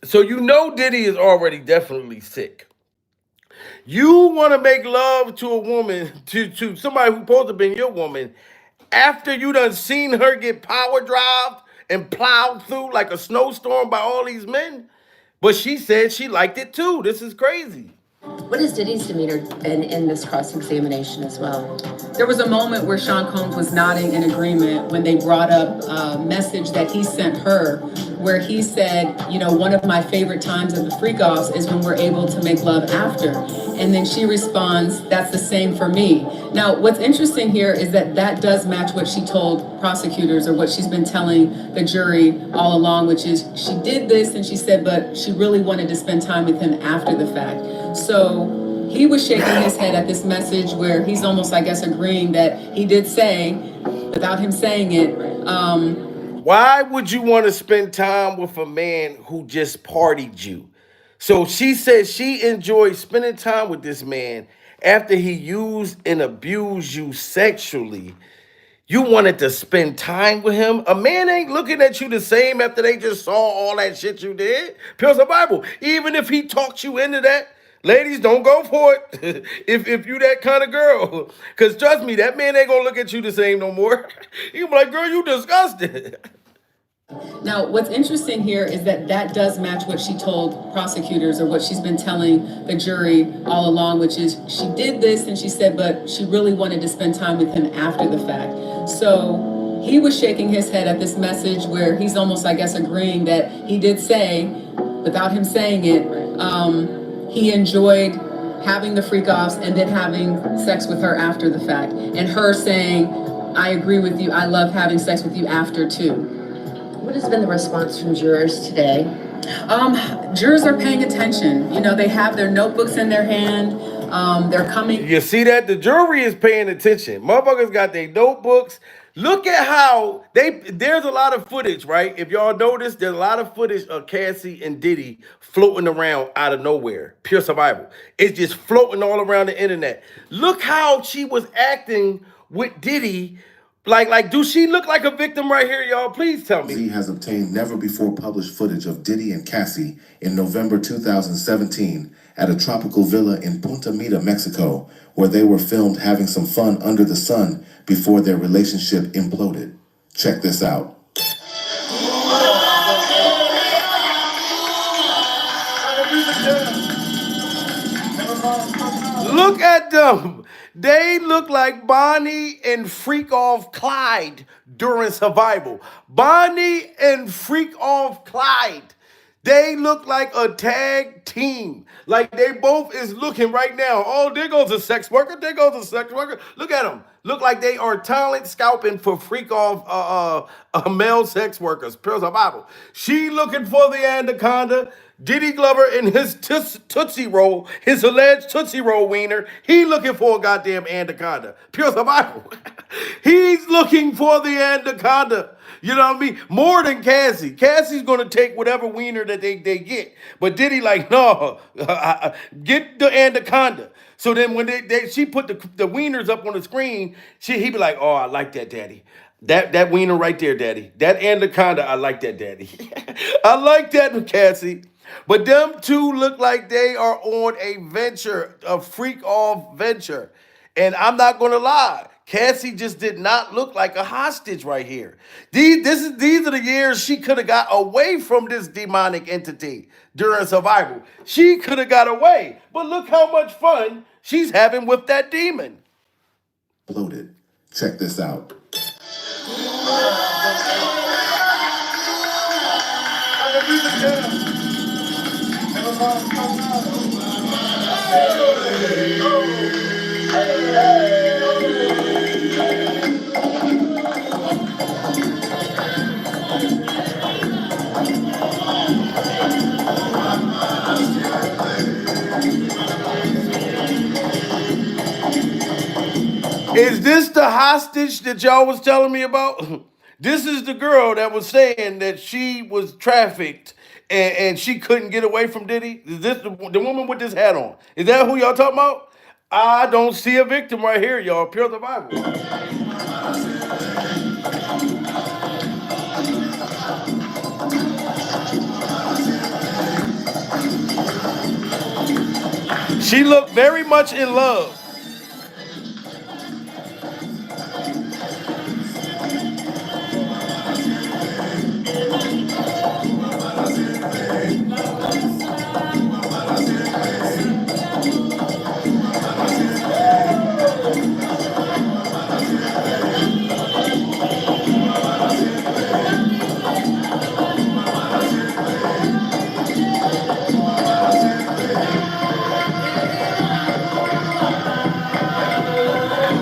So you know Diddy is already definitely sick. You want to make love to a woman, to somebody who's supposed to be your woman, after you done seen her get power drived and plowed through like a snowstorm by all these men? But she said she liked it too. This is crazy. What is Diddy's demeanor in this cross-examination as well? There was a moment where Sean Combs was nodding in agreement when they brought up a message that he sent her, where he said, you know, one of my favorite times of the freak-offs is when we're able to make love after. And then she responds, that's the same for me. Now, what's interesting here is that that does match what she told prosecutors, or what she's been telling the jury all along, which is she did this and she said, but she really wanted to spend time with him after the fact. So he was shaking his head at this message where he's almost, I guess, agreeing that he did say, without him saying it. Why would you want to spend time with a man who just partied you? So she said she enjoyed spending time with this man after he used and abused you sexually. You wanted to spend time with him. A man ain't looking at you the same after they just saw all that shit you did. Pure Bible. Even if he talked you into that, ladies, don't go for it. if you that kind of girl. Because trust me, that man ain't going to look at you the same no more. He'll be like, girl, you disgusting. Now, what's interesting here is that that does match what she told prosecutors, or what she's been telling the jury all along, which is she did this and she said, but she really wanted to spend time with him after the fact. So he was shaking his head at this message where he's almost, I guess, agreeing that he did say, without him saying it, he enjoyed having the freak offs and then having sex with her after the fact. And her saying, I agree with you, I love having sex with you after too. What has been the response from jurors today? Jurors are paying attention. You know, they have their notebooks in their hand. They're coming. You see that? The jury is paying attention. Motherfuckers got their notebooks. Look at how there's a lot of footage, right? If y'all notice, there's a lot of footage of Cassie and Diddy floating around out of nowhere. Pure survival. It's just floating all around the internet. Look how she was acting with Diddy. Like, do she look like a victim right here, y'all? Please tell me. He has obtained never before published footage of Diddy and Cassie in November 2017 at a tropical villa in Punta Mita, Mexico, where they were filmed having some fun under the sun before their relationship imploded. Check this out. Look at them. They look like Bonnie and Freak Off Clyde during survival. Bonnie and Freak Off Clyde. They look like a tag team. Like they both is looking right now. Oh, there goes a sex worker. There goes a sex worker. Look at them. Look like they are talent scalping for freak off male sex workers. Pure survival. She looking for the anaconda. Diddy Glover in his Tootsie Roll, his alleged Tootsie Roll wiener, he looking for a goddamn anaconda. Pure survival. He's looking for the anaconda. You know what I mean? More than Cassie. Cassie's going to take whatever wiener that they get. But Diddy like, no, get the anaconda. So then when she put the wieners up on the screen, he be like, oh, I like that, daddy. That wiener right there, daddy. That anaconda, I like that, daddy. I like that, Cassie. But them two look like they are on a venture, a freak off venture. And I'm not going to lie. Cassie just did not look like a hostage right here. These are the years she could have got away from this demonic entity during survival. She could have got away. But look how much fun she's having with that demon. Loaded. Check this out. Is this the hostage that y'all was telling me about? This is the girl that was saying that she was trafficked and she couldn't get away from Diddy? Is this the woman with this hat on? Is that who y'all talking about? I don't see a victim right here, y'all. Pure survival. She looked very much in love.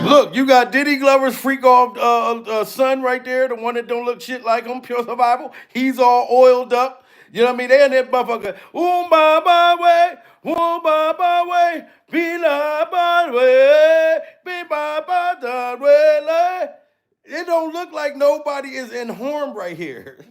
Look, you got Diddy Glover's freak off son right there, the one that don't look shit like him, pure survival. He's all oiled up. You know what I mean? They in that motherfucker. Ooh, ba way, ooh, ba way, be la ba way, be ba da way. La. It don't look like nobody is in harm right here.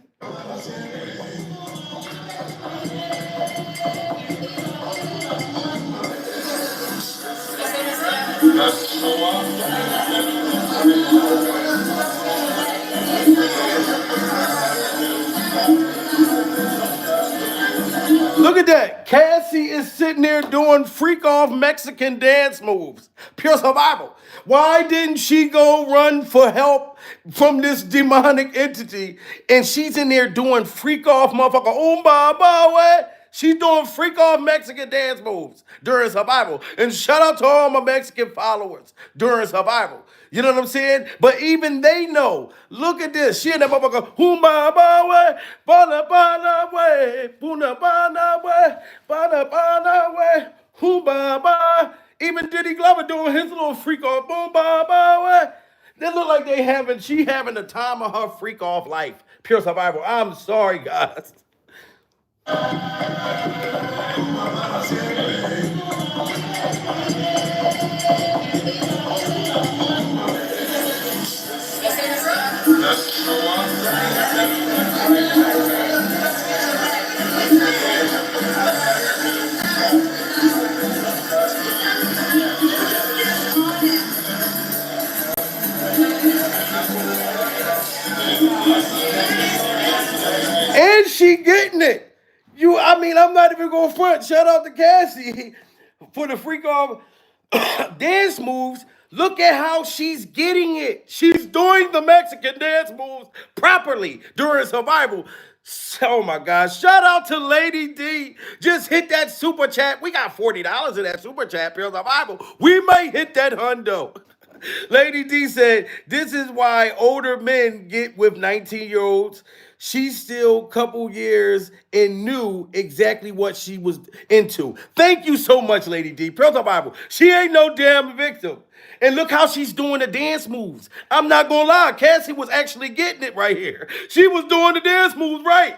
Look at that. Cassie is sitting there doing freak off Mexican dance moves. Pure survival. Why didn't she go run for help from this demonic entity? And she's in there doing freak off motherfucker. Oomba ba way. She's doing freak off Mexican dance moves during survival. And shout out to all my Mexican followers during survival. You know what I'm saying? But even they know. Look at this. She in that motherfucker. Humba ba way, bana bana way, buna bana way, bana bana way, humba ba. Even Diddy Glover doing his little freak off. Boom ba ba way. They look like she having the time of her freak off life. Pure survival. I'm sorry, guys. And she getting it. I'm not even going front. Shout out to Cassie for the freak off dance moves. Look at how she's getting it. She's doing the Mexican dance moves properly during survival. Oh my gosh. Shout out to Lady D. Just hit that super chat. We got $40 in that super chat, Pure Survival. We might hit that hundo. Lady D said, this is why older men get with 19-year-olds. She's still a couple years and knew exactly what she was into. Thank you so much, Lady D. Pure Bible. She ain't no damn victim. And look how she's doing the dance moves. I'm not gonna lie, Cassie was actually getting it right here. She was doing the dance moves right.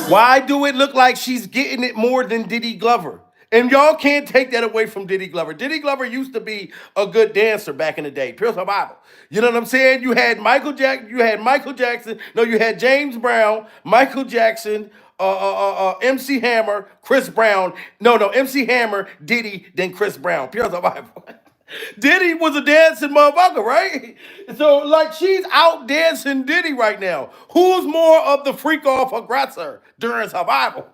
Why do it look like she's getting it more than Diddy Glover? And y'all can't take that away from Diddy Glover. Diddy Glover used to be a good dancer back in the day. Pure survival. You know what I'm saying? You had Michael Jackson. No, you had James Brown, Michael Jackson, MC Hammer, Chris Brown. No, MC Hammer, Diddy, then Chris Brown. Pure survival. Diddy was a dancing motherfucker, right? So, like, she's out dancing Diddy right now. Who's more of the freak off aggressor during survival?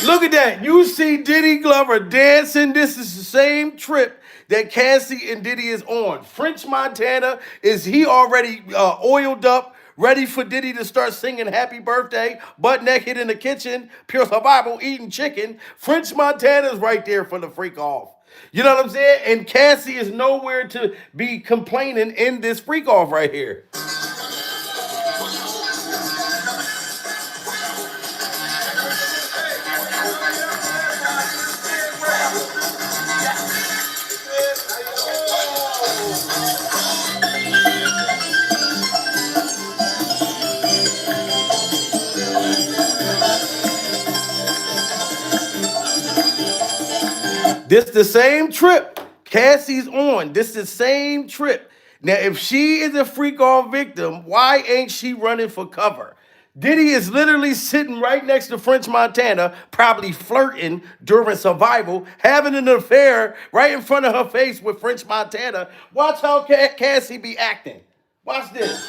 Look at that. You see Diddy Glover dancing. This is the same trip that Cassie and Diddy is on. French Montana, is he already oiled up, ready for Diddy to start singing happy birthday, butt naked in the kitchen, pure survival, eating chicken. French Montana's right there for the freak off. You know what I'm saying? And Cassie is nowhere to be complaining in this freak off right here. This the same trip Cassie's on. This the same trip. Now, if she is a freak off victim, why ain't she running for cover? Diddy is literally sitting right next to French Montana, probably flirting during survival, having an affair right in front of her face with French Montana. Watch how Cassie be acting. Watch this.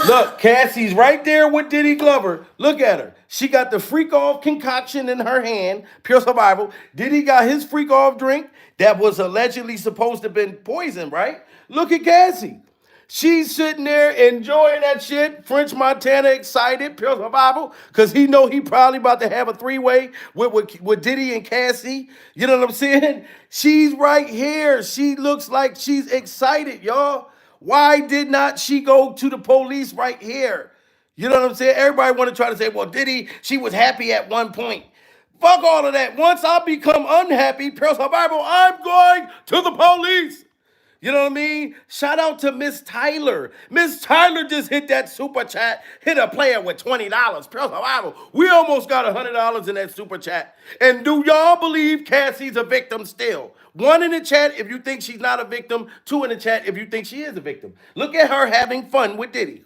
Look, Cassie's right there with Diddy Glover. Look at her. She got the freak off concoction in her hand, pure survival. Diddy got his freak off drink that was allegedly supposed to have been poison, right? Look at Cassie. She's sitting there enjoying that shit. French Montana excited, pure survival, because he know he probably about to have a three-way with Diddy and Cassie. You know what I'm saying? She's right here. She looks like she's excited, y'all. Why did not she go to the police right here? You know what I'm saying? Everybody want to try to say, well, Diddy, she was happy at one point. Fuck all of that. Once I become unhappy, pure survival, I'm going to the police. You know what I mean? Shout out to Miss Tyler. Miss Tyler just hit that super chat, hit a player with $20. Pure survival. We almost got $100 in that super chat. And do y'all believe Cassie's a victim still? 1 in the chat if you think she's not a victim. 2 in the chat if you think she is a victim. Look at her having fun with Diddy.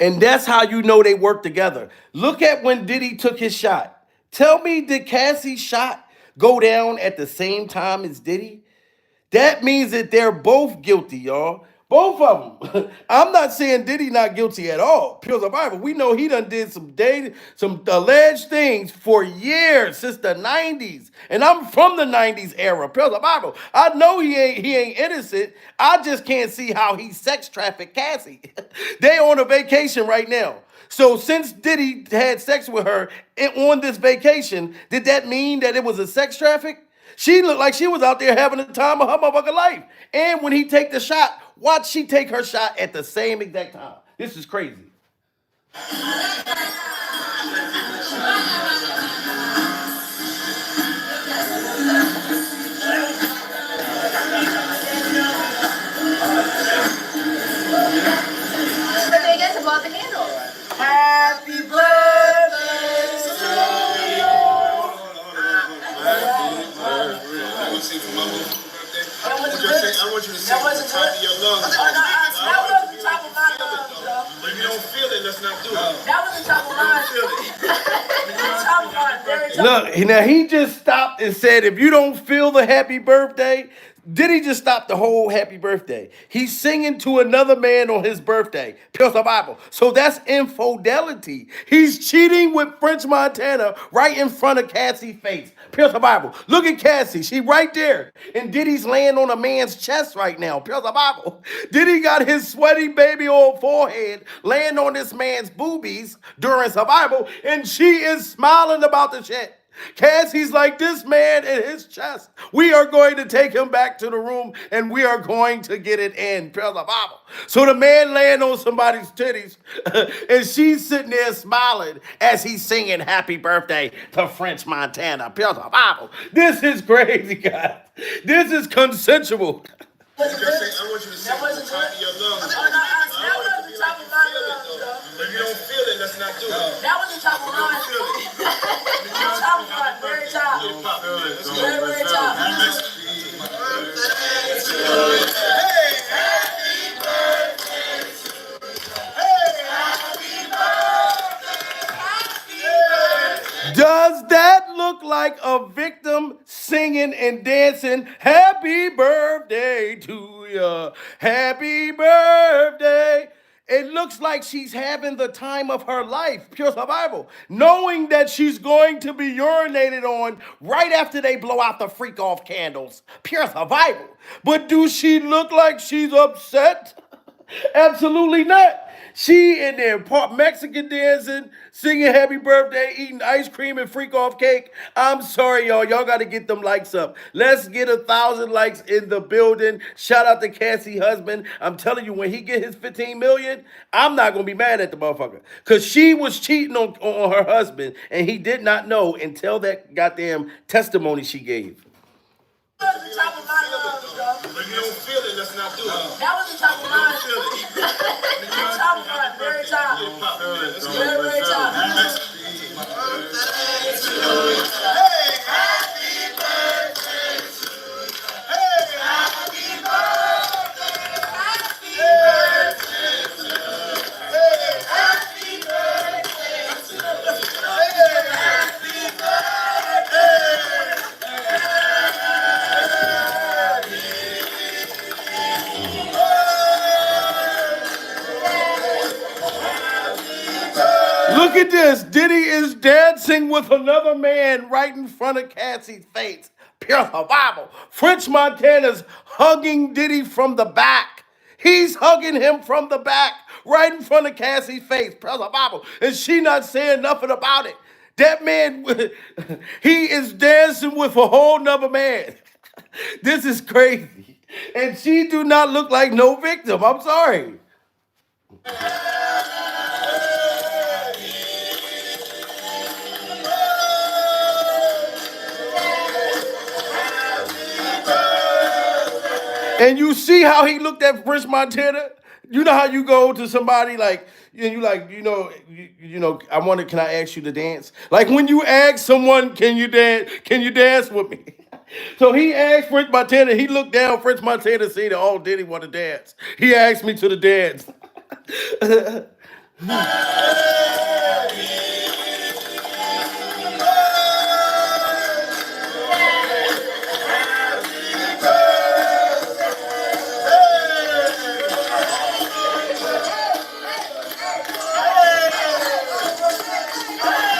And that's how you know they work together. Look at when Diddy took his shot. Tell me, did Cassie's shot go down at the same time as Diddy? That means that they're both guilty, y'all. Both of them. I'm not saying Diddy not guilty at all. Pure survival. We know he done did some alleged things for years, since the 90s. And I'm from the 90s era. Pure survival. I know he ain't innocent. I just can't see how he sex trafficked Cassie. They on a vacation right now. So since Diddy had sex with her on this vacation, did that mean that it was a sex traffic? She looked like she was out there having the time of her motherfucking life. And when he take the shot, watch she take her shot at the same exact time. This is crazy. They get to blow the candle. Happy birthday to you. I want you to sing from the top of your lungs. That was the top of my lungs, though. If you don't feel it, let's not do it. That was the top of mine. Look, now he just stopped and said, if you don't feel the happy birthday, Diddy just stopped the whole happy birthday. He's singing to another man on his birthday. Pure survival. So that's infidelity. He's cheating with French Montana right in front of Cassie's face. Pure survival. Look at Cassie. She right there. And Diddy's laying on a man's chest right now. Pure survival. Diddy got his sweaty baby oil forehead laying on this man's boobies during survival. And she is smiling about the shit. Cassie's like, this man in his chest. We are going to take him back to the room and we are going to get it in. Pure survival. So the man laying on somebody's titties and she's sitting there smiling as he's singing happy birthday to French Montana. Pure survival. This is crazy, guys. This is consensual. I want you to sing from the top of your lungs. If you don't feel it, let's That was the top of mine. Top part, very top. Very, very top. Does that look like a victim singing and dancing happy birthday to you? Happy birthday. It looks like she's having the time of her life, pure survival, knowing that she's going to be urinated on right after they blow out the freak off candles. Pure survival. But do she look like she's upset? Absolutely not. She in there Mexican dancing, singing happy birthday, eating ice cream and freak off cake. I'm sorry, y'all. Y'all got to get them likes up. Let's get 1,000 likes in the building. Shout out to Cassie husband. I'm telling you, when he get his 15 million, I'm not gonna be mad at the motherfucker. Cause she was cheating on her husband, and he did not know until that goddamn testimony she gave. That was the top of my lungs, though. If you don't feel it, let's not do it. That was the top of mine. Top part, very top. Very, very top. Look at this. Diddy is dancing with another man right in front of Cassie's face. Pure survival. French Montana's hugging Diddy from the back. He's hugging him from the back, right in front of Cassie's face. Pure survival. And she not saying nothing about it. That man, he is dancing with a whole nother man. This is crazy. And she do not look like no victim. I'm sorry. And you see how he looked at French Montana? You know how you go to somebody like, and you like, I wonder, can I ask you to dance? Like when you ask someone, can you dance? Can you dance with me? So he asked French Montana, he looked down, French Montana said, oh, did he want to dance? He asked me to the dance.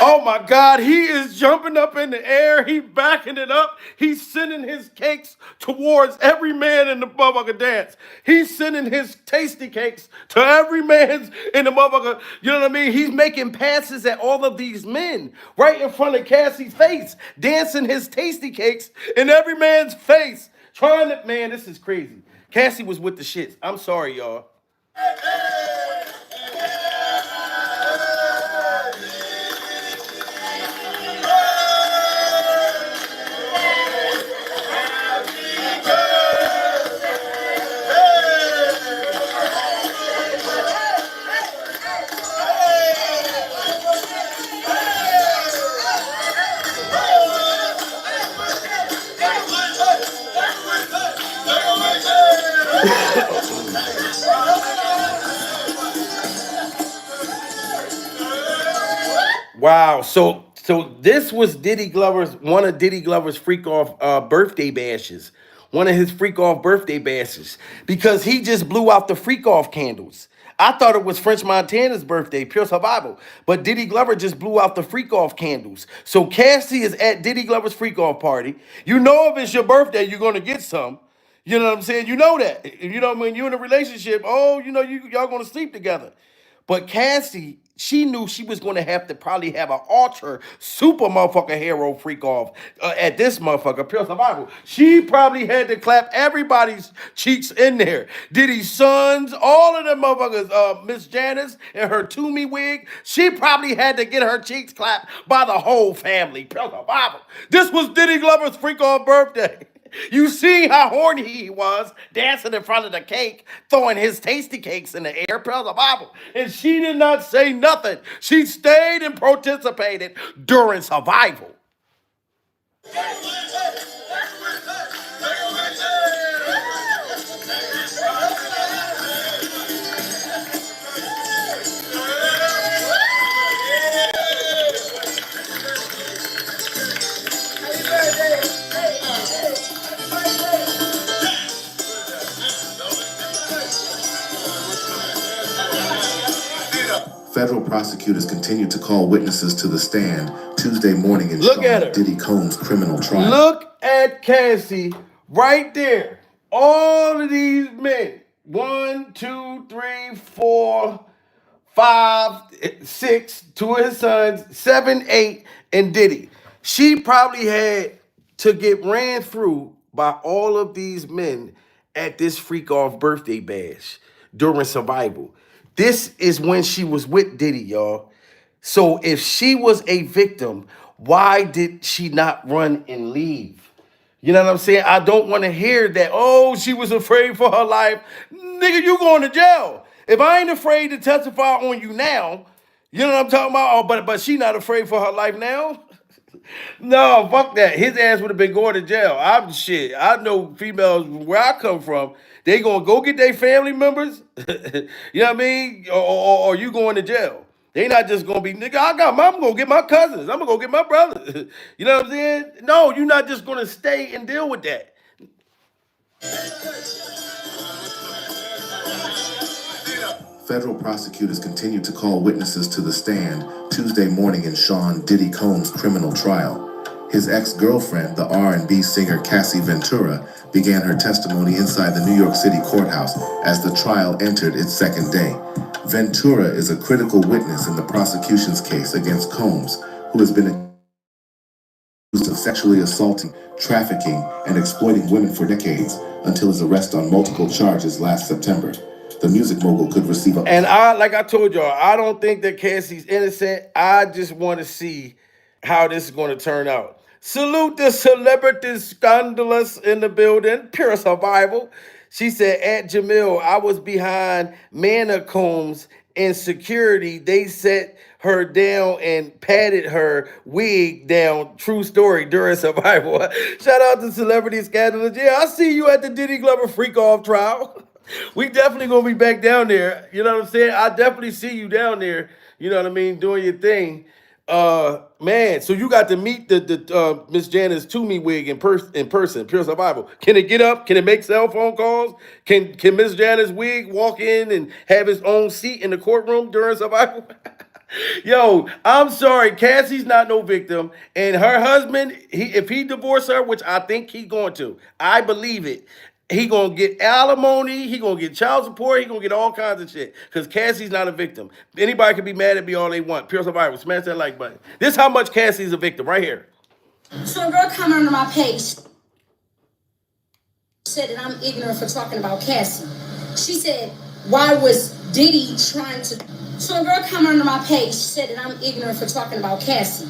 Oh my God, he is jumping up in the air. He backing it up. He's sending his cakes towards every man in the motherfucker dance. He's sending his tasty cakes to every man in the motherfucker. You know what I mean? He's making passes at all of these men right in front of Cassie's face, dancing his tasty cakes in every man's face. Trying to, man, this is crazy. Cassie was with the shits. I'm sorry, y'all. Wow. So this was one of Diddy Glover's freak off birthday bashes. One of his freak off birthday bashes. Because he just blew out the freak off candles. I thought it was French Montana's birthday, pure survival. But Diddy Glover just blew out the freak off candles. So Cassie is at Diddy Glover's freak off party. You know if it's your birthday, you're gonna get some. You know what I'm saying? You know that. You know when you're in a relationship, y'all gonna sleep together. But Cassie, she knew she was going to have to probably have an ultra super motherfucker hero freak off at this motherfucker, pure survival. She probably had to clap everybody's cheeks in there. Diddy's sons, all of them motherfuckers, Miss Janice and her Toomey wig, she probably had to get her cheeks clapped by the whole family, pure survival. This was Diddy Glover's freak off birthday. You see how horny he was, dancing in front of the cake, throwing his tasty cakes in the air, praise the Bible. And she did not say nothing. She stayed and participated during survival. Federal prosecutors continued to call witnesses to the stand Tuesday morning in Look at Sean her. Diddy Combs' criminal trial. Look at Cassie right there. All of these men. 1, 2, 3, 4, 5, 6, two of his sons, 7, 8, and Diddy. She probably had to get ran through by all of these men at this freak off birthday bash during survival. This is when she was with Diddy, y'all. So if she was a victim, why did she not run and leave? You know what I'm saying? I don't want to hear that, oh, she was afraid for her life. Nigga, you going to jail. If I ain't afraid to testify on you now, you know what I'm talking about? Oh, but she not afraid for her life now? No, fuck that. His ass would have been going to jail. I'm shit. I know females where I come from. They gonna go get their family members. You know what I mean? Or you going to jail. They not just gonna be nigga. I'm gonna get my cousins. I'm gonna go get my brothers. You know what I'm saying? No, you're not just gonna stay and deal with that. Federal prosecutors continued to call witnesses to the stand Tuesday morning in Sean Diddy Combs' criminal trial. His ex-girlfriend, the R&B singer Cassie Ventura, began her testimony inside the New York City courthouse as the trial entered its second day. Ventura is a critical witness in the prosecution's case against Combs, who has been accused of sexually assaulting, trafficking, and exploiting women for decades until his arrest on multiple charges last September. The music mogul could receive a... And like I told y'all, I don't think that Cassie's innocent. I just want to see how this is going to turn out. Salute the celebrity scandalous in the building. Pure survival. She said, at Jamil, I was behind Manna Combs in security. They set her down and patted her wig down. True story during survival. Shout out to celebrity scandalous. Yeah, I see you at the Diddy Glover freak off trial. We definitely gonna be back down there. You know what I'm saying? I definitely see you down there. You know what I mean? Doing your thing. Man, so you got to meet the Miss Janice Toomey wig in person, pure survival. Can it get up? Can it make cell phone calls? Can Miss Janice wig walk in and have his own seat in the courtroom during survival? Yo, I'm sorry, Cassie's not no victim, and her husband, if he divorced her, which I think he's going to, I believe it. He gonna get alimony, he gonna get child support, he gonna get all kinds of shit. Because Cassie's not a victim. Anybody can be mad at me all they want. Pure survival, smash that like button. This is how much Cassie's a victim, right here. So a girl come under my page, said that I'm ignorant for talking about Cassie. She said, why was Diddy trying to... So a girl come under my page, said that I'm ignorant for talking about Cassie.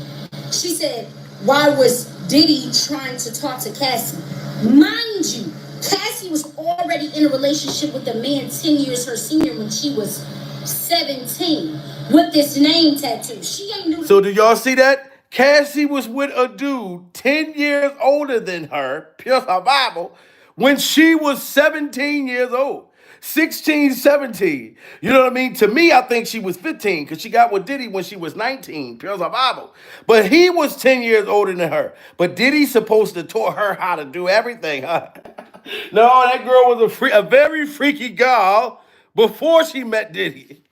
She said, why was Diddy trying to talk to Cassie? Mind you, Cassie was already in a relationship with a man 10 years her senior when she was 17 with this name tattoo. She ain't new. So do y'all see that? Cassie was with a dude 10 years older than her, pure survival, when she was 17 years old. 16, 17. You know what I mean? To me, I think she was 15 because she got with Diddy when she was 19, pure survival. But he was 10 years older than her. But Diddy's supposed to taught her how to do everything, huh? No, that girl was a very freaky girl before she met Diddy.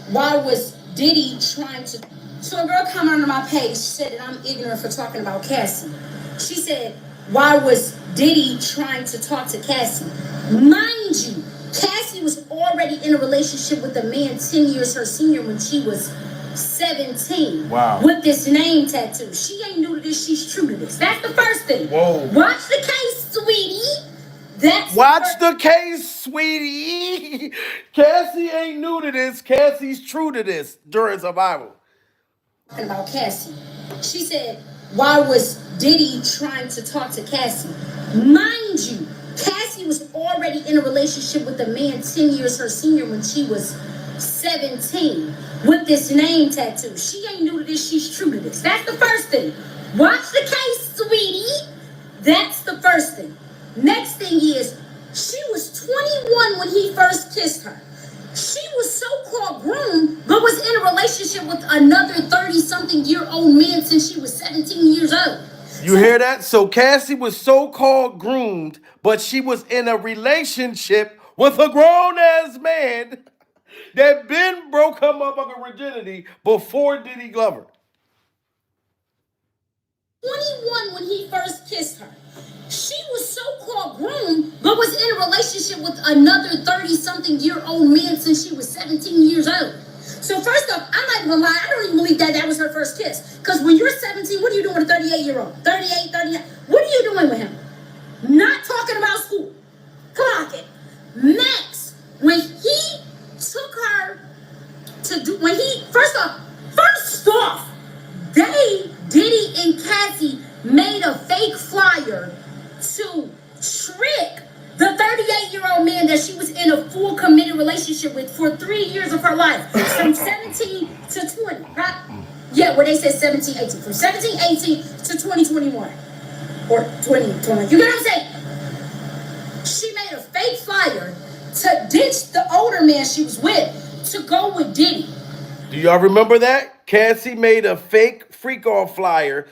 Why was Diddy trying to... So a girl come under my page, said that I'm ignorant for talking about Cassie. She said, why was Diddy trying to talk to Cassie? Mind you, Cassie was already in a relationship with a man 10 years her senior when she was 17. Wow. With this name tattoo. She ain't new to this, she's true to this. That's the first thing. Whoa. Watch the case, sweetie. Watch the case, sweetie. Cassie ain't new to this. Cassie's true to this during survival. About Cassie. She said, why was Diddy trying to talk to Cassie? Mind you, Cassie was already in a relationship with a man 10 years her senior when she was 17 with this name tattoo. She ain't new to this, she's true to this. That's the first thing. Watch the case, sweetie. That's the first thing. Next thing is, she was 21 when he first kissed her. She was so-called groomed, but was in a relationship with another 30-something-year-old man since she was 17 years old. You hear that? So Cassie was so-called groomed, but she was in a relationship with a grown-ass man that been broke her motherfucking virginity before Diddy Glover. 21 when he first kissed her. She was so-called groomed, but was in a relationship with another 30-something-year-old man since she was 17 years old. So first off, I'm not gonna lie, I don't even believe that was her first kiss. Because when you're 17, what are you doing with a 38-year-old? 38, 39, what are you doing with him? Not talking about school. Clock it. Next, when he took her to do, first off, Diddy and Cassie made a fake flyer to trick the 38-year-old man that she was in a full committed relationship with for 3 years of her life, from 17 to 20, right? Yeah, where they said 17, 18, from 17, 18 to 2021, or 2020. You get what I'm saying? She made a fake flyer to ditch the older man she was with to go with Diddy. Do y'all remember that? Cassie made a fake freak-off flyer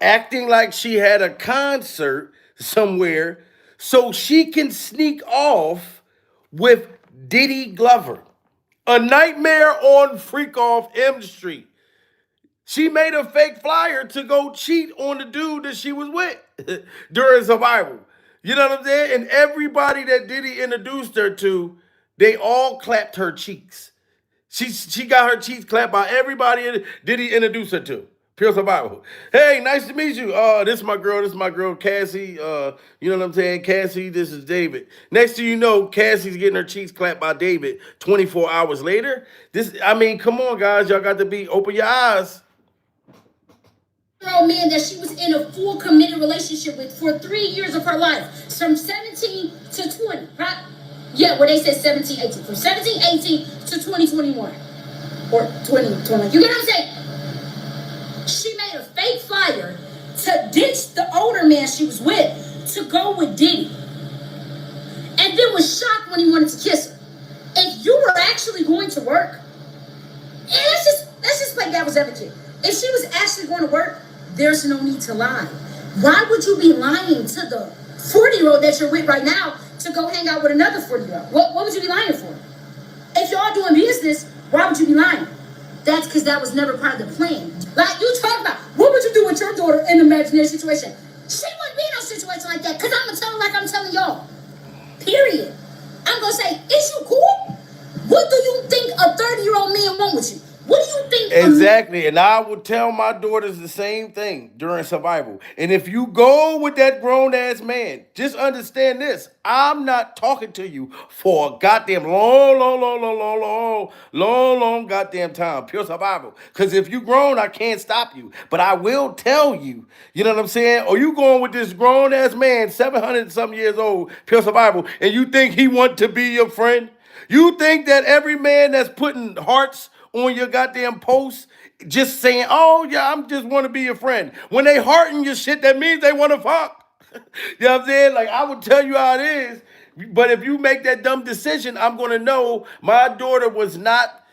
acting like she had a concert somewhere so she can sneak off with Diddy Glover. A nightmare on freak-off M Street. She made a fake flyer to go cheat on the dude that she was with during Survival. You know what I'm saying? And everybody that Diddy introduced her to, they all clapped her cheeks. She got her cheeks clapped by everybody Diddy introduced her to. Pure Survival. Hey, nice to meet you. This is my girl, Cassie. You know what I'm saying? Cassie, this is David. Next thing you know, Cassie's getting her cheeks clapped by David 24 hours later. Come on, guys. Y'all got to open your eyes. Man that she was in a full committed relationship with for 3 years of her life, from 17 to 20, right? Yeah, where they said 17, 18, from 17, 18 to 2021, or 2020. You get what I'm saying? She made a fake flyer to ditch the older man she was with to go with Diddy, and then was shocked when he wanted to kiss her. If you were actually going to work, and let's just play devil's advocate. If she was actually going to work, there's no need to lie. Why would you be lying to the 40-year-old that you're with right now to go hang out with another 40-year-old? What would you be lying for? If y'all doing business, why would you be lying? That's because that was never part of the plan. Like you talk about, what would you do with your daughter in an imaginary situation? She wouldn't be in no situation like that, because I'm going to tell her like I'm telling y'all. Period. I'm going to say, is you cool? What do you think a 30-year-old man want with you? What do you think? Exactly. And I would tell my daughters the same thing during Survival. And if you go with that grown-ass man, just understand this. I'm not talking to you for a goddamn long goddamn time. Pure Survival. Because if you grown, I can't stop you. But I will tell you, you know what I'm saying? Or you going with this grown-ass man, 700-something years old, Pure Survival, and you think he want to be your friend? You think that every man that's putting hearts on your goddamn post just saying, oh yeah, I'm just want to be your friend. When they hearting your shit, that means they want to fuck. You know what I'm saying? Like, I would tell you how it is. But if you make that dumb decision, I'm going to know my daughter was not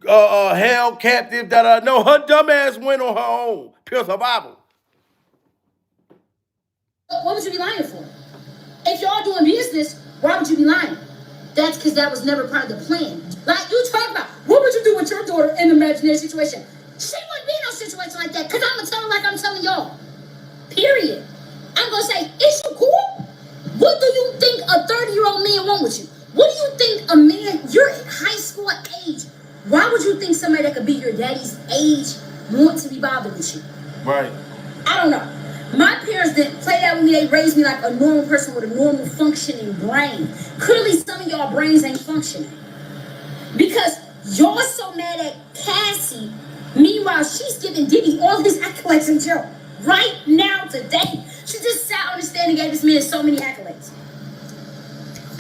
held captive. That I know her dumb ass went on her own. Pure Survival. What would you be lying for? If y'all doing business, why would you be lying? That's because that was never part of the plan. Like you talk about, what would you do with your daughter in an imaginary situation? She wouldn't be in no situation like that, because I'm going to tell her like I'm telling y'all. Period. I'm going to say, is you cool? What do you think a 30-year-old man want with you? What do you think a man, you're in high school age, why would you think somebody that could be your daddy's age want to be bothered with you? Right. I don't know. My parents didn't play that with me. They raised me like a normal person with a normal functioning brain. Clearly, some of y'all brains ain't functioning. Because y'all so mad at Cassie. Meanwhile, she's giving Diddy all this accolades and joke. right now, today. She just sat on the stand and gave this man so many accolades.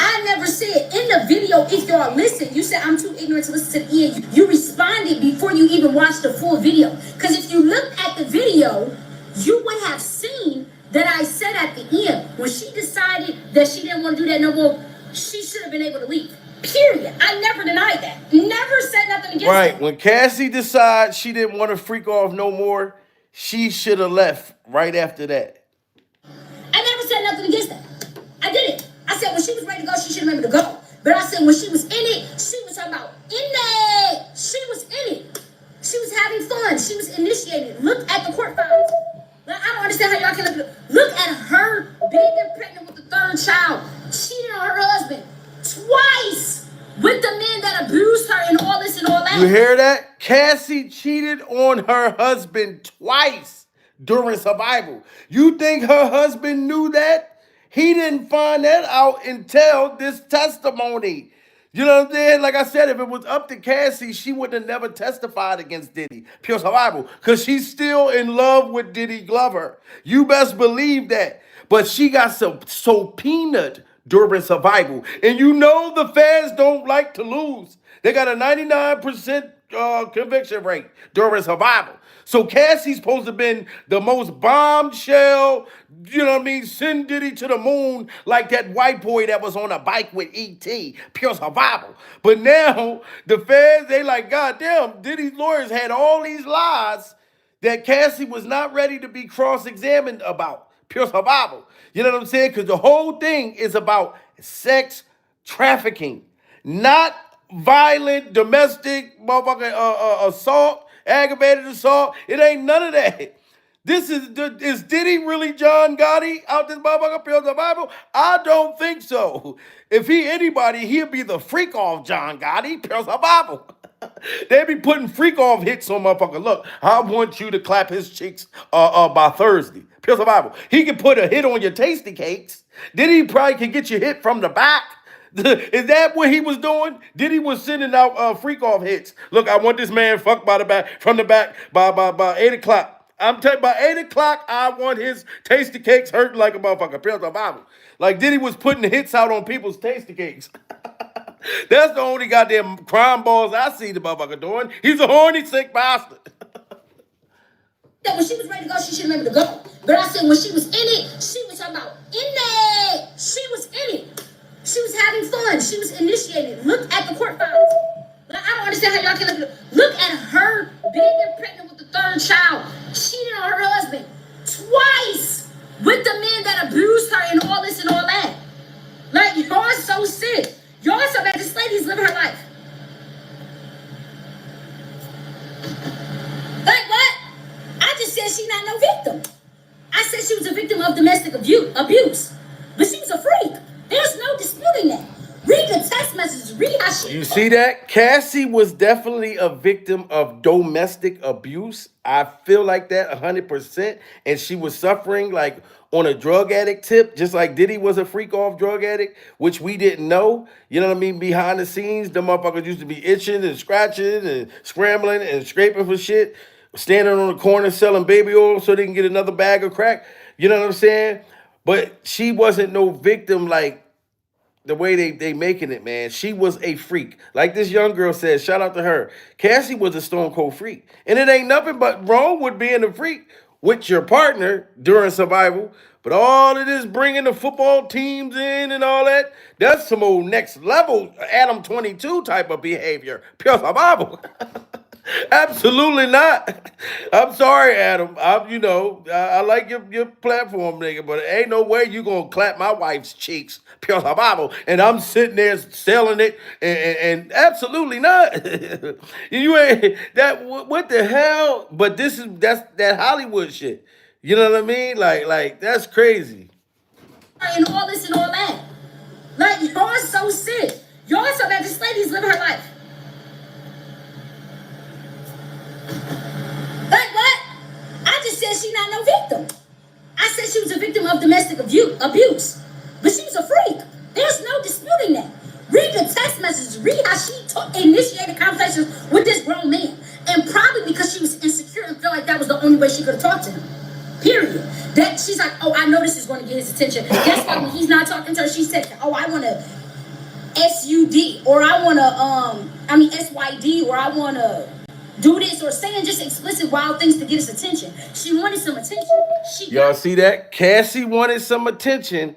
I never said in the video, if y'all listen, you said I'm too ignorant to listen to the end. You responded before you even watched the full video. Because if you look at the video, you would have seen that I said at the end, when she decided that she didn't want to do that no more, she should have been able to leave. Period. I never denied that. Never said nothing against Right. that. When Cassie decided she didn't want to freak off no more, she should have left right after that. I never said nothing against that. I didn't. I said when she was ready to go, she should have been able to go. But I said when she was in it, she was talking about in it. She was in it. She was having fun. She was initiated. Look at the court files. Like, I don't understand how y'all can look at her being pregnant with the third child, cheating on her husband twice with the men that abused her and all this and all that. You hear that? Cassie cheated on her husband twice during survival. You think her husband knew that? He didn't find that out until this testimony. You know what I'm saying? Like I said, if it was up to Cassie, she would have never testified against Diddy. Pure survival. Because she's still in love with Diddy Glover. You best believe that. But she got so peanut during survival. And you know the fans don't like to lose. They got a 99% conviction rate during survival. So Cassie's supposed to have been the most bombshell, you know what I mean, send Diddy to the moon like that white boy that was on a bike with E.T., pure survival. But now the fans, they like, God damn, Diddy's lawyers had all these lies that Cassie was not ready to be cross-examined about. Pure survival. You know what I'm saying? Because the whole thing is about sex trafficking, not violent domestic motherfucking assault, aggravated assault. It ain't none of that. This is Diddy really John Gotti out this motherfucker pure survival? I don't think so. If he anybody, he'll be the freak off John Gotti pure survival. They be putting freak off hits on motherfucker. Look, I want you to clap his cheeks by Thursday. Pure survival. He can put a hit on your tasty cakes. Diddy probably can get you hit from the back. Is that what he was doing? Diddy was sending out freak off hits. Look, I want this man fucked by the back, from the back by 8 o'clock. I'm telling you, by 8 o'clock, I want his tasty cakes hurting like a motherfucker. Pure survival. Like Diddy was putting the hits out on people's tasty cakes. That's the only goddamn crime balls I see the motherfucker doing. He's a horny, sick bastard. That when she was ready to go, she should have been able to go. But I said when she was in it, she was talking about in it. She was in it. She was having fun. She was initiated. Look at the court files. Like, I don't understand how y'all can look at her being pregnant with the third child, cheating on her husband twice with the men that abused her and all this and all that. Like, y'all are so sick. Y'all so bad. This lady's living her life. Like what? I just said she's not no victim. I said she was a victim of domestic abuse. But she was a freak. There's no disputing that. Read the text messages. Read how she... You see that? Cassie was definitely a victim of domestic abuse. I feel like that 100%. And she was suffering like on a drug addict tip, just like Diddy was a freak off drug addict, which we didn't know. You know what I mean? Behind the scenes, the motherfuckers used to be itching and scratching and scrambling and scraping for shit, standing on the corner selling baby oil so they can get another bag of crack. You know what I'm saying? But she wasn't no victim like the way they making it, man. She was a freak. Like this young girl said, shout out to her. Cassie was a stone cold freak. And it ain't nothing but wrong with being a freak with your partner during survival. But all of this bringing the football teams in and all that, that's some old next level Adam 22 type of behavior. Pure survival. Absolutely not. I'm sorry, Adam. I like your platform, nigga, but ain't no way you gonna clap my wife's cheeks, pure survival, and I'm sitting there selling it, and absolutely not. You ain't that. What the hell? But that's that Hollywood shit. You know what I mean? Like that's crazy. And all this and all that. Like, y'all so sick. Y'all so bad. This lady's living her life. Like what? I just said she's not no victim. I said she was a victim of domestic abuse. But she was a freak. There's no disputing that. Read the text messages. Read how she initiated conversations with this grown man. And probably because she was insecure and felt like that was the only way she could have talked to him. Period. That she's like, oh, I know this is going to get his attention. Guess what? When he's not talking to her, she's texting, oh, I want to SUD, or I want to SYD, or I want to do this, or saying just explicit wild things to get his attention. She wanted some attention. Y'all see that? Cassie wanted some attention,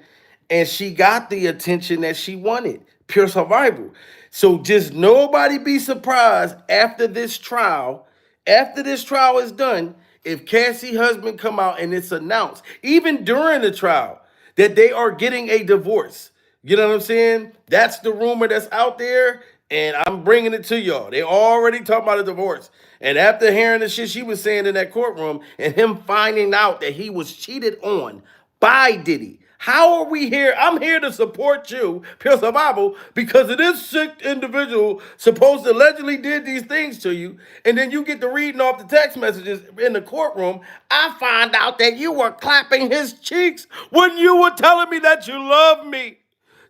and she got the attention that she wanted. Pure survival. So just nobody be surprised after this trial is done, if Cassie's husband come out and it's announced, even during the trial, that they are getting a divorce. You know what I'm saying? That's the rumor that's out there, and I'm bringing it to y'all. They already talking about a divorce. And after hearing the shit she was saying in that courtroom and him finding out that he was cheated on by Diddy, how are we here? I'm here to support you, Pure Survival, because of this sick individual supposed to allegedly did these things to you, and then you get to reading off the text messages in the courtroom. I find out that you were clapping his cheeks when you were telling me that you love me.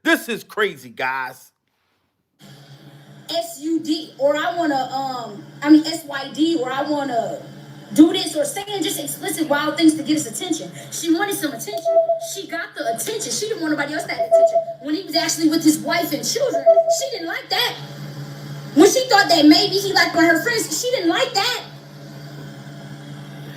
This is crazy, guys. SUD, or I want to SYD, or I want to do this, or saying just explicit wild things to get his attention. She wanted some attention. She got the attention. She didn't want nobody else to have attention. When he was actually with his wife and children, she didn't like that. When she thought that maybe he liked one of her friends, she didn't like that.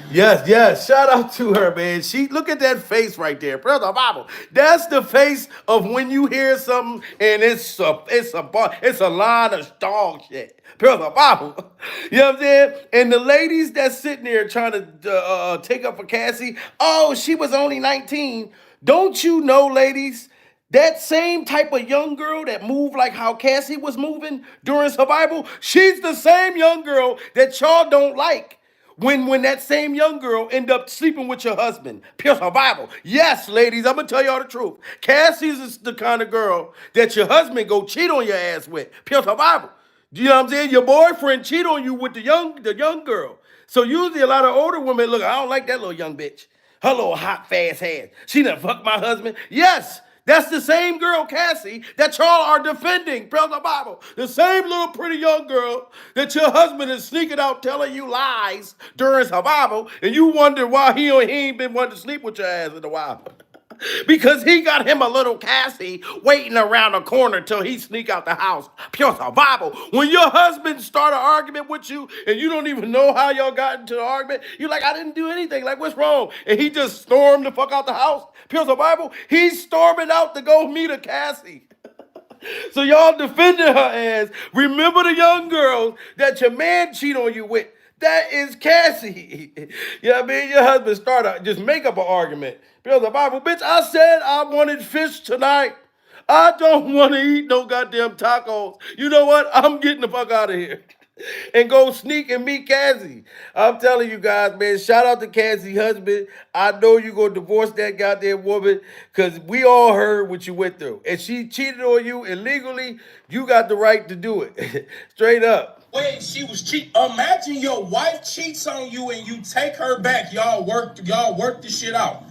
Yes. Shout out to her, man. She look at that face right there, brother Bible. That's the face of when you hear something and it's a line of dog shit, brother Bible. You know what I'm saying? And the ladies that's sitting there trying to take up for Cassie, oh, she was only 19. Don't you know, ladies? That same type of young girl that moved like how Cassie was moving during survival, she's the same young girl that y'all don't like. When that same young girl end up sleeping with your husband. Pure survival. Yes, ladies, I'm gonna tell y'all the truth. Cassie's is the kind of girl that your husband go cheat on your ass with. Pure survival. You know what I'm saying? Your boyfriend cheat on you with the young girl. So usually a lot of older women look, I don't like that little young bitch. Her little hot fast ass. She done fucked my husband. Yes. That's the same girl, Cassie, that y'all are defending, brother Bible. The same little pretty young girl that your husband is sneaking out telling you lies during survival, and you wonder why he ain't been wanting to sleep with your ass in a while. Because he got him a little Cassie waiting around the corner till he sneak out the house. Pure survival. When your husband start an argument with you and you don't even know how y'all got into the argument, you're like, I didn't do anything. Like, what's wrong? And he just stormed the fuck out the house. Pure survival. He's storming out to go meet a Cassie. So y'all defending her ass. Remember the young girls that your man cheat on you with. That is Cassie. You know what I mean? Your husband just make up an argument. Because the Bible, bitch, I said I wanted fish tonight. I don't want to eat no goddamn tacos. You know what? I'm getting the fuck out of here. And go sneak and meet Cassie. I'm telling you guys, man, shout out to Cassie's husband. I know you going to divorce that goddamn woman because we all heard what you went through. And she cheated on you illegally. You got the right to do it. Straight up. Way she was cheating. Imagine your wife cheats on you and you take her back. Y'all work the shit out.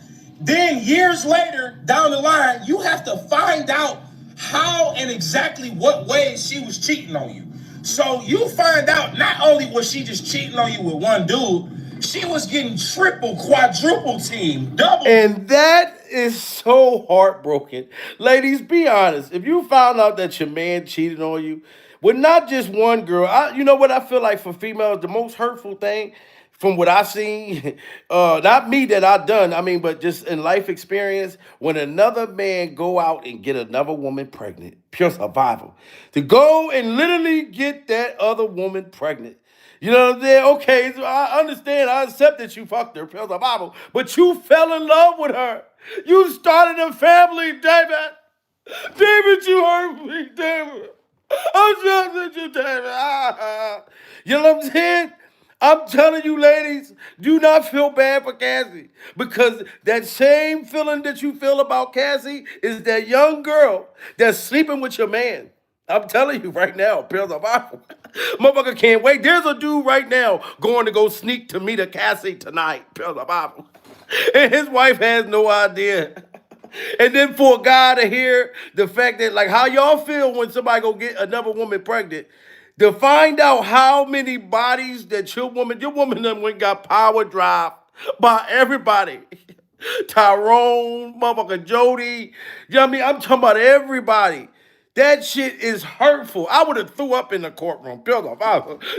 Then years later, down the line, you have to find out how and exactly what ways she was cheating on you. So you find out not only was she just cheating on you with one dude, she was getting triple, quadruple team, double. And that is so heartbroken. Ladies, be honest. If you found out that your man cheated on you with not just one girl, you know what I feel like for females, the most hurtful thing from what I've seen, not me that I've done, I mean, but just in life experience, when another man go out and get another woman pregnant, pure survival. To go and literally get that other woman pregnant. You know what I'm saying? Okay, so I understand, I accept that you fucked her, pure survival, but you fell in love with her. You started a family, David. David, you hurt me, David. I'm just at you, David. You know what I'm saying? I'm telling you, ladies, do not feel bad for Cassie because that same feeling that you feel about Cassie is that young girl that's sleeping with your man. I'm telling you right now, Pills of Bible. Motherfucker can't wait. There's a dude right now going to go sneak to meet a Cassie tonight, Pills of Bible. And his wife has no idea. And then for a guy to hear the fact that, like, how y'all feel when somebody go get another woman pregnant, to find out how many bodies that your woman done went got power drive by everybody. Tyrone, motherfucker Jody. You know what I mean? I'm talking about everybody. That shit is hurtful. I would have threw up in the courtroom. That'd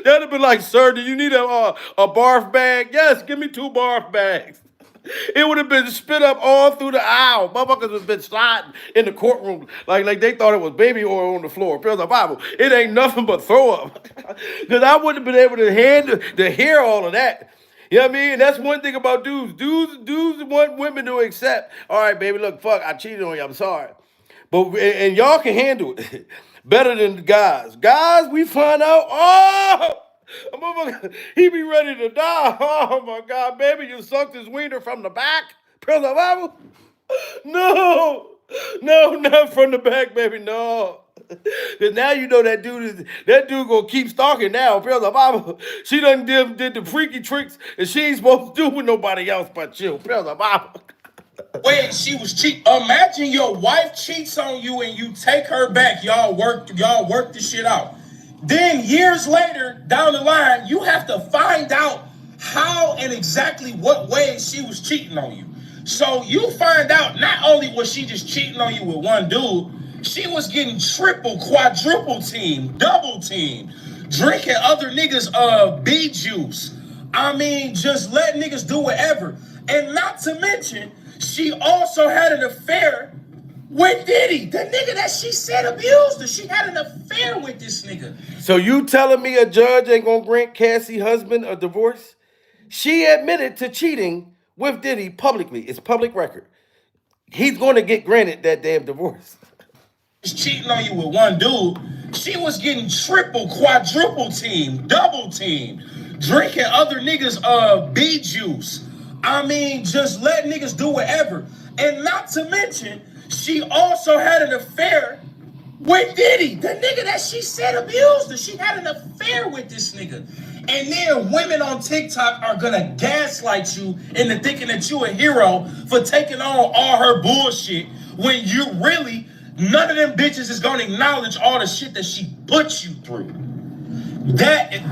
have been like, sir, do you need a barf bag? Yes, give me 2 barf bags. It would have been spit up all through the aisle. Motherfuckers would have been sliding in the courtroom like they thought it was baby oil on the floor. Praise the Bible. It ain't nothing but throw up. Because I wouldn't have been able to hear all of that. You know what I mean? That's one thing about dudes. Dudes want women to accept. All right, baby, look, fuck, I cheated on you. I'm sorry. But and y'all can handle it better than the guys. Guys, we find out, he be ready to die. Oh my God, baby, you sucked his wiener from the back. Praise the Bible. No, not from the back, baby. No. Cause now you know that dude gonna keep stalking now. Praise the Bible. She done did the freaky tricks and she ain't supposed to do with nobody else but you. Praise the Bible. When she was cheating. Imagine your wife cheats on you and you take her back. Y'all work the shit out. Then years later, down the line, you have to find out how and exactly what way she was cheating on you. So you find out not only was she just cheating on you with one dude, she was getting triple, quadruple team, double team, drinking other niggas bee juice. I mean, just let niggas do whatever. And not to mention, she also had an affair with Diddy, the nigga that she said abused her. She had an affair with this nigga. So you telling me a judge ain't gonna grant Cassie husband a divorce? She admitted to cheating with Diddy publicly. It's public record. He's gonna get granted that damn divorce. Cheating on you with one dude, she was getting triple, quadruple team, double team, drinking other niggas bee juice. I mean, just let niggas do whatever. And not to mention, she also had an affair with Diddy, the nigga that she said abused her. She had an affair with this nigga. And then women on TikTok are gonna gaslight you into thinking that you a hero for taking on all her bullshit when you really, none of them bitches is gonna acknowledge all the shit that she put you through.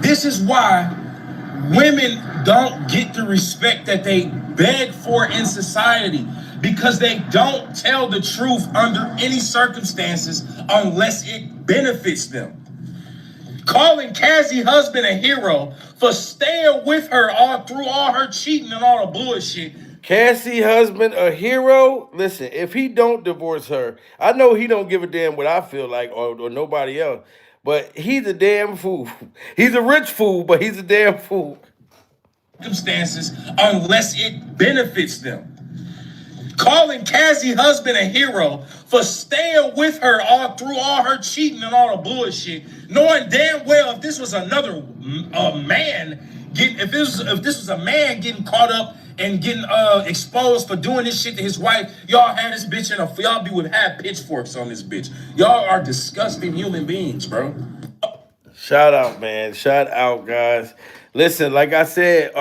This is why women don't get the respect that they beg for in society, because they don't tell the truth under any circumstances unless it benefits them. Calling Cassie husband a hero for staying with her through all her cheating and all the bullshit. Cassie husband a hero? Listen, if he don't divorce her, I know he don't give a damn what I feel like or nobody else, but he's a damn fool. He's a rich fool, but he's a damn fool. Circumstances unless it benefits them. Calling Cassie husband a hero for staying with her through all her cheating and all the bullshit, knowing damn well if this was another man if this was a man getting caught up and getting exposed for doing this shit to his wife, y'all had this bitch y'all would have pitchforks on this bitch. Y'all are disgusting human beings, bro. Shout out, man. Shout out, guys. Listen, like I said,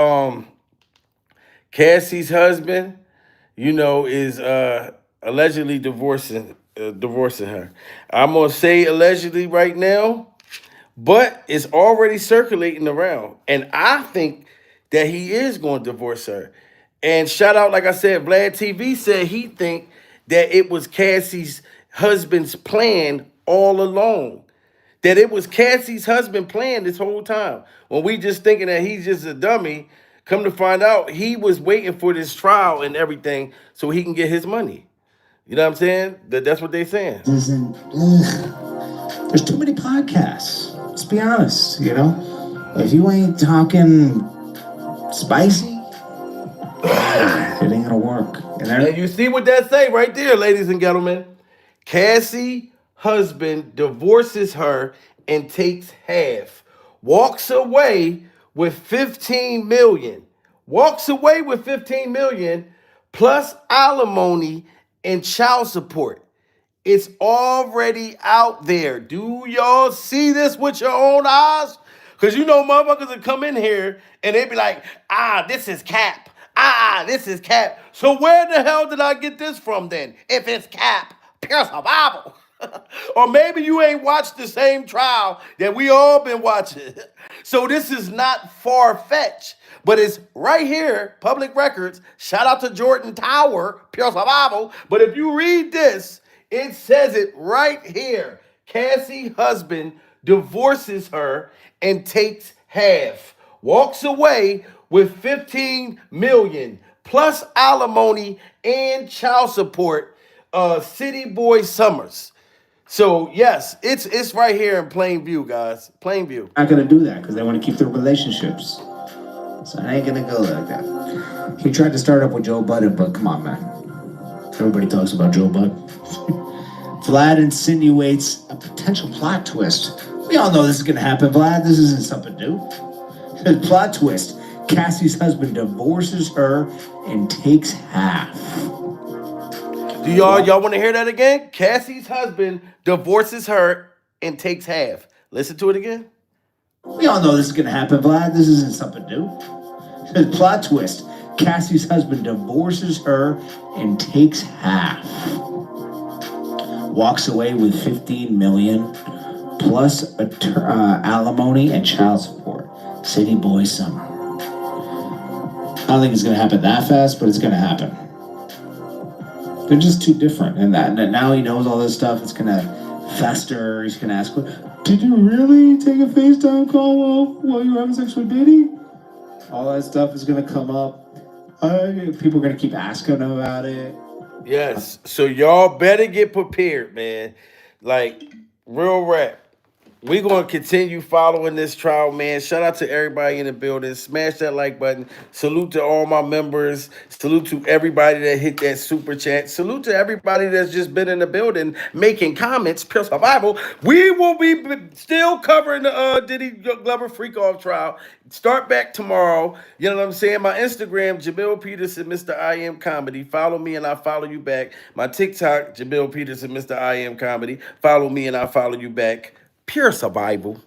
Cassie's husband, is allegedly divorcing her. I'm gonna say allegedly right now, but it's already circulating around, and I think that he is going to divorce her. And shout out, like I said, Vlad TV said he think that it was Cassie's husband's plan all along. That it was Cassie's husband plan this whole time. When we just thinking that he's just a dummy, come to find out he was waiting for this trial and everything so he can get his money. You know what I'm saying? That's what they're saying. There's too many podcasts. Let's be honest, If you ain't talking spicy, it ain't gonna work. And you see what that say right there, ladies and gentlemen. Cassie husband divorces her and takes half. Walks away with 15 million. Walks away with 15 million plus alimony and child support. It's already out there. Do y'all see this with your own eyes? Because motherfuckers will come in here and they be like, this is cap. This is cap. So where the hell did I get this from then? If it's cap, pierce a Bible. Or maybe you ain't watched the same trial that we all been watching. So this is not far-fetched, but it's right here, public records. Shout out to Jordan Tower, Pure Survival. But if you read this, it says it right here. Cassie husband divorces her and takes half. Walks away with 15 million plus alimony and child support. City Boy Summers. So yes, it's right here in plain view, guys. Plain view. Not gonna do that because they want to keep their relationships. So I ain't gonna go like that. He tried to start up with Joe Budden, but come on, man. Everybody talks about Joe Budden. Vlad insinuates a potential plot twist. We all know this is gonna happen, Vlad. This isn't something new. Plot twist. Cassie's husband divorces her and takes half. Do y'all want to hear that again? Cassie's husband divorces her and takes half. Listen to it again. We all know this is gonna happen, Vlad. This isn't something new. Plot twist. Cassie's husband divorces her and takes half. Walks away with 15 million plus alimony and child support. City Boy Summer. I don't think it's gonna happen that fast, but it's gonna happen. They're just too different, and now he knows all this stuff. It's gonna fester. He's gonna ask, "Did you really take a FaceTime call while you were having sex with Diddy?" All that stuff is gonna come up. People are gonna keep asking him about it. Yes. So y'all better get prepared, man. Like real rap. We're going to continue following this trial, man. Shout out to everybody in the building. Smash that like button. Salute to all my members. Salute to everybody that hit that super chat. Salute to everybody that's just been in the building making comments. Pure Survival. We will be still covering the Diddy Glover freak off trial. Start back tomorrow. You know what I'm saying? My Instagram, Jamil Peterson, Mr. I Am Comedy. Follow me and I follow you back. My TikTok, Jamil Peterson, Mr. I Am Comedy. Follow me and I follow you back. Pure Survival.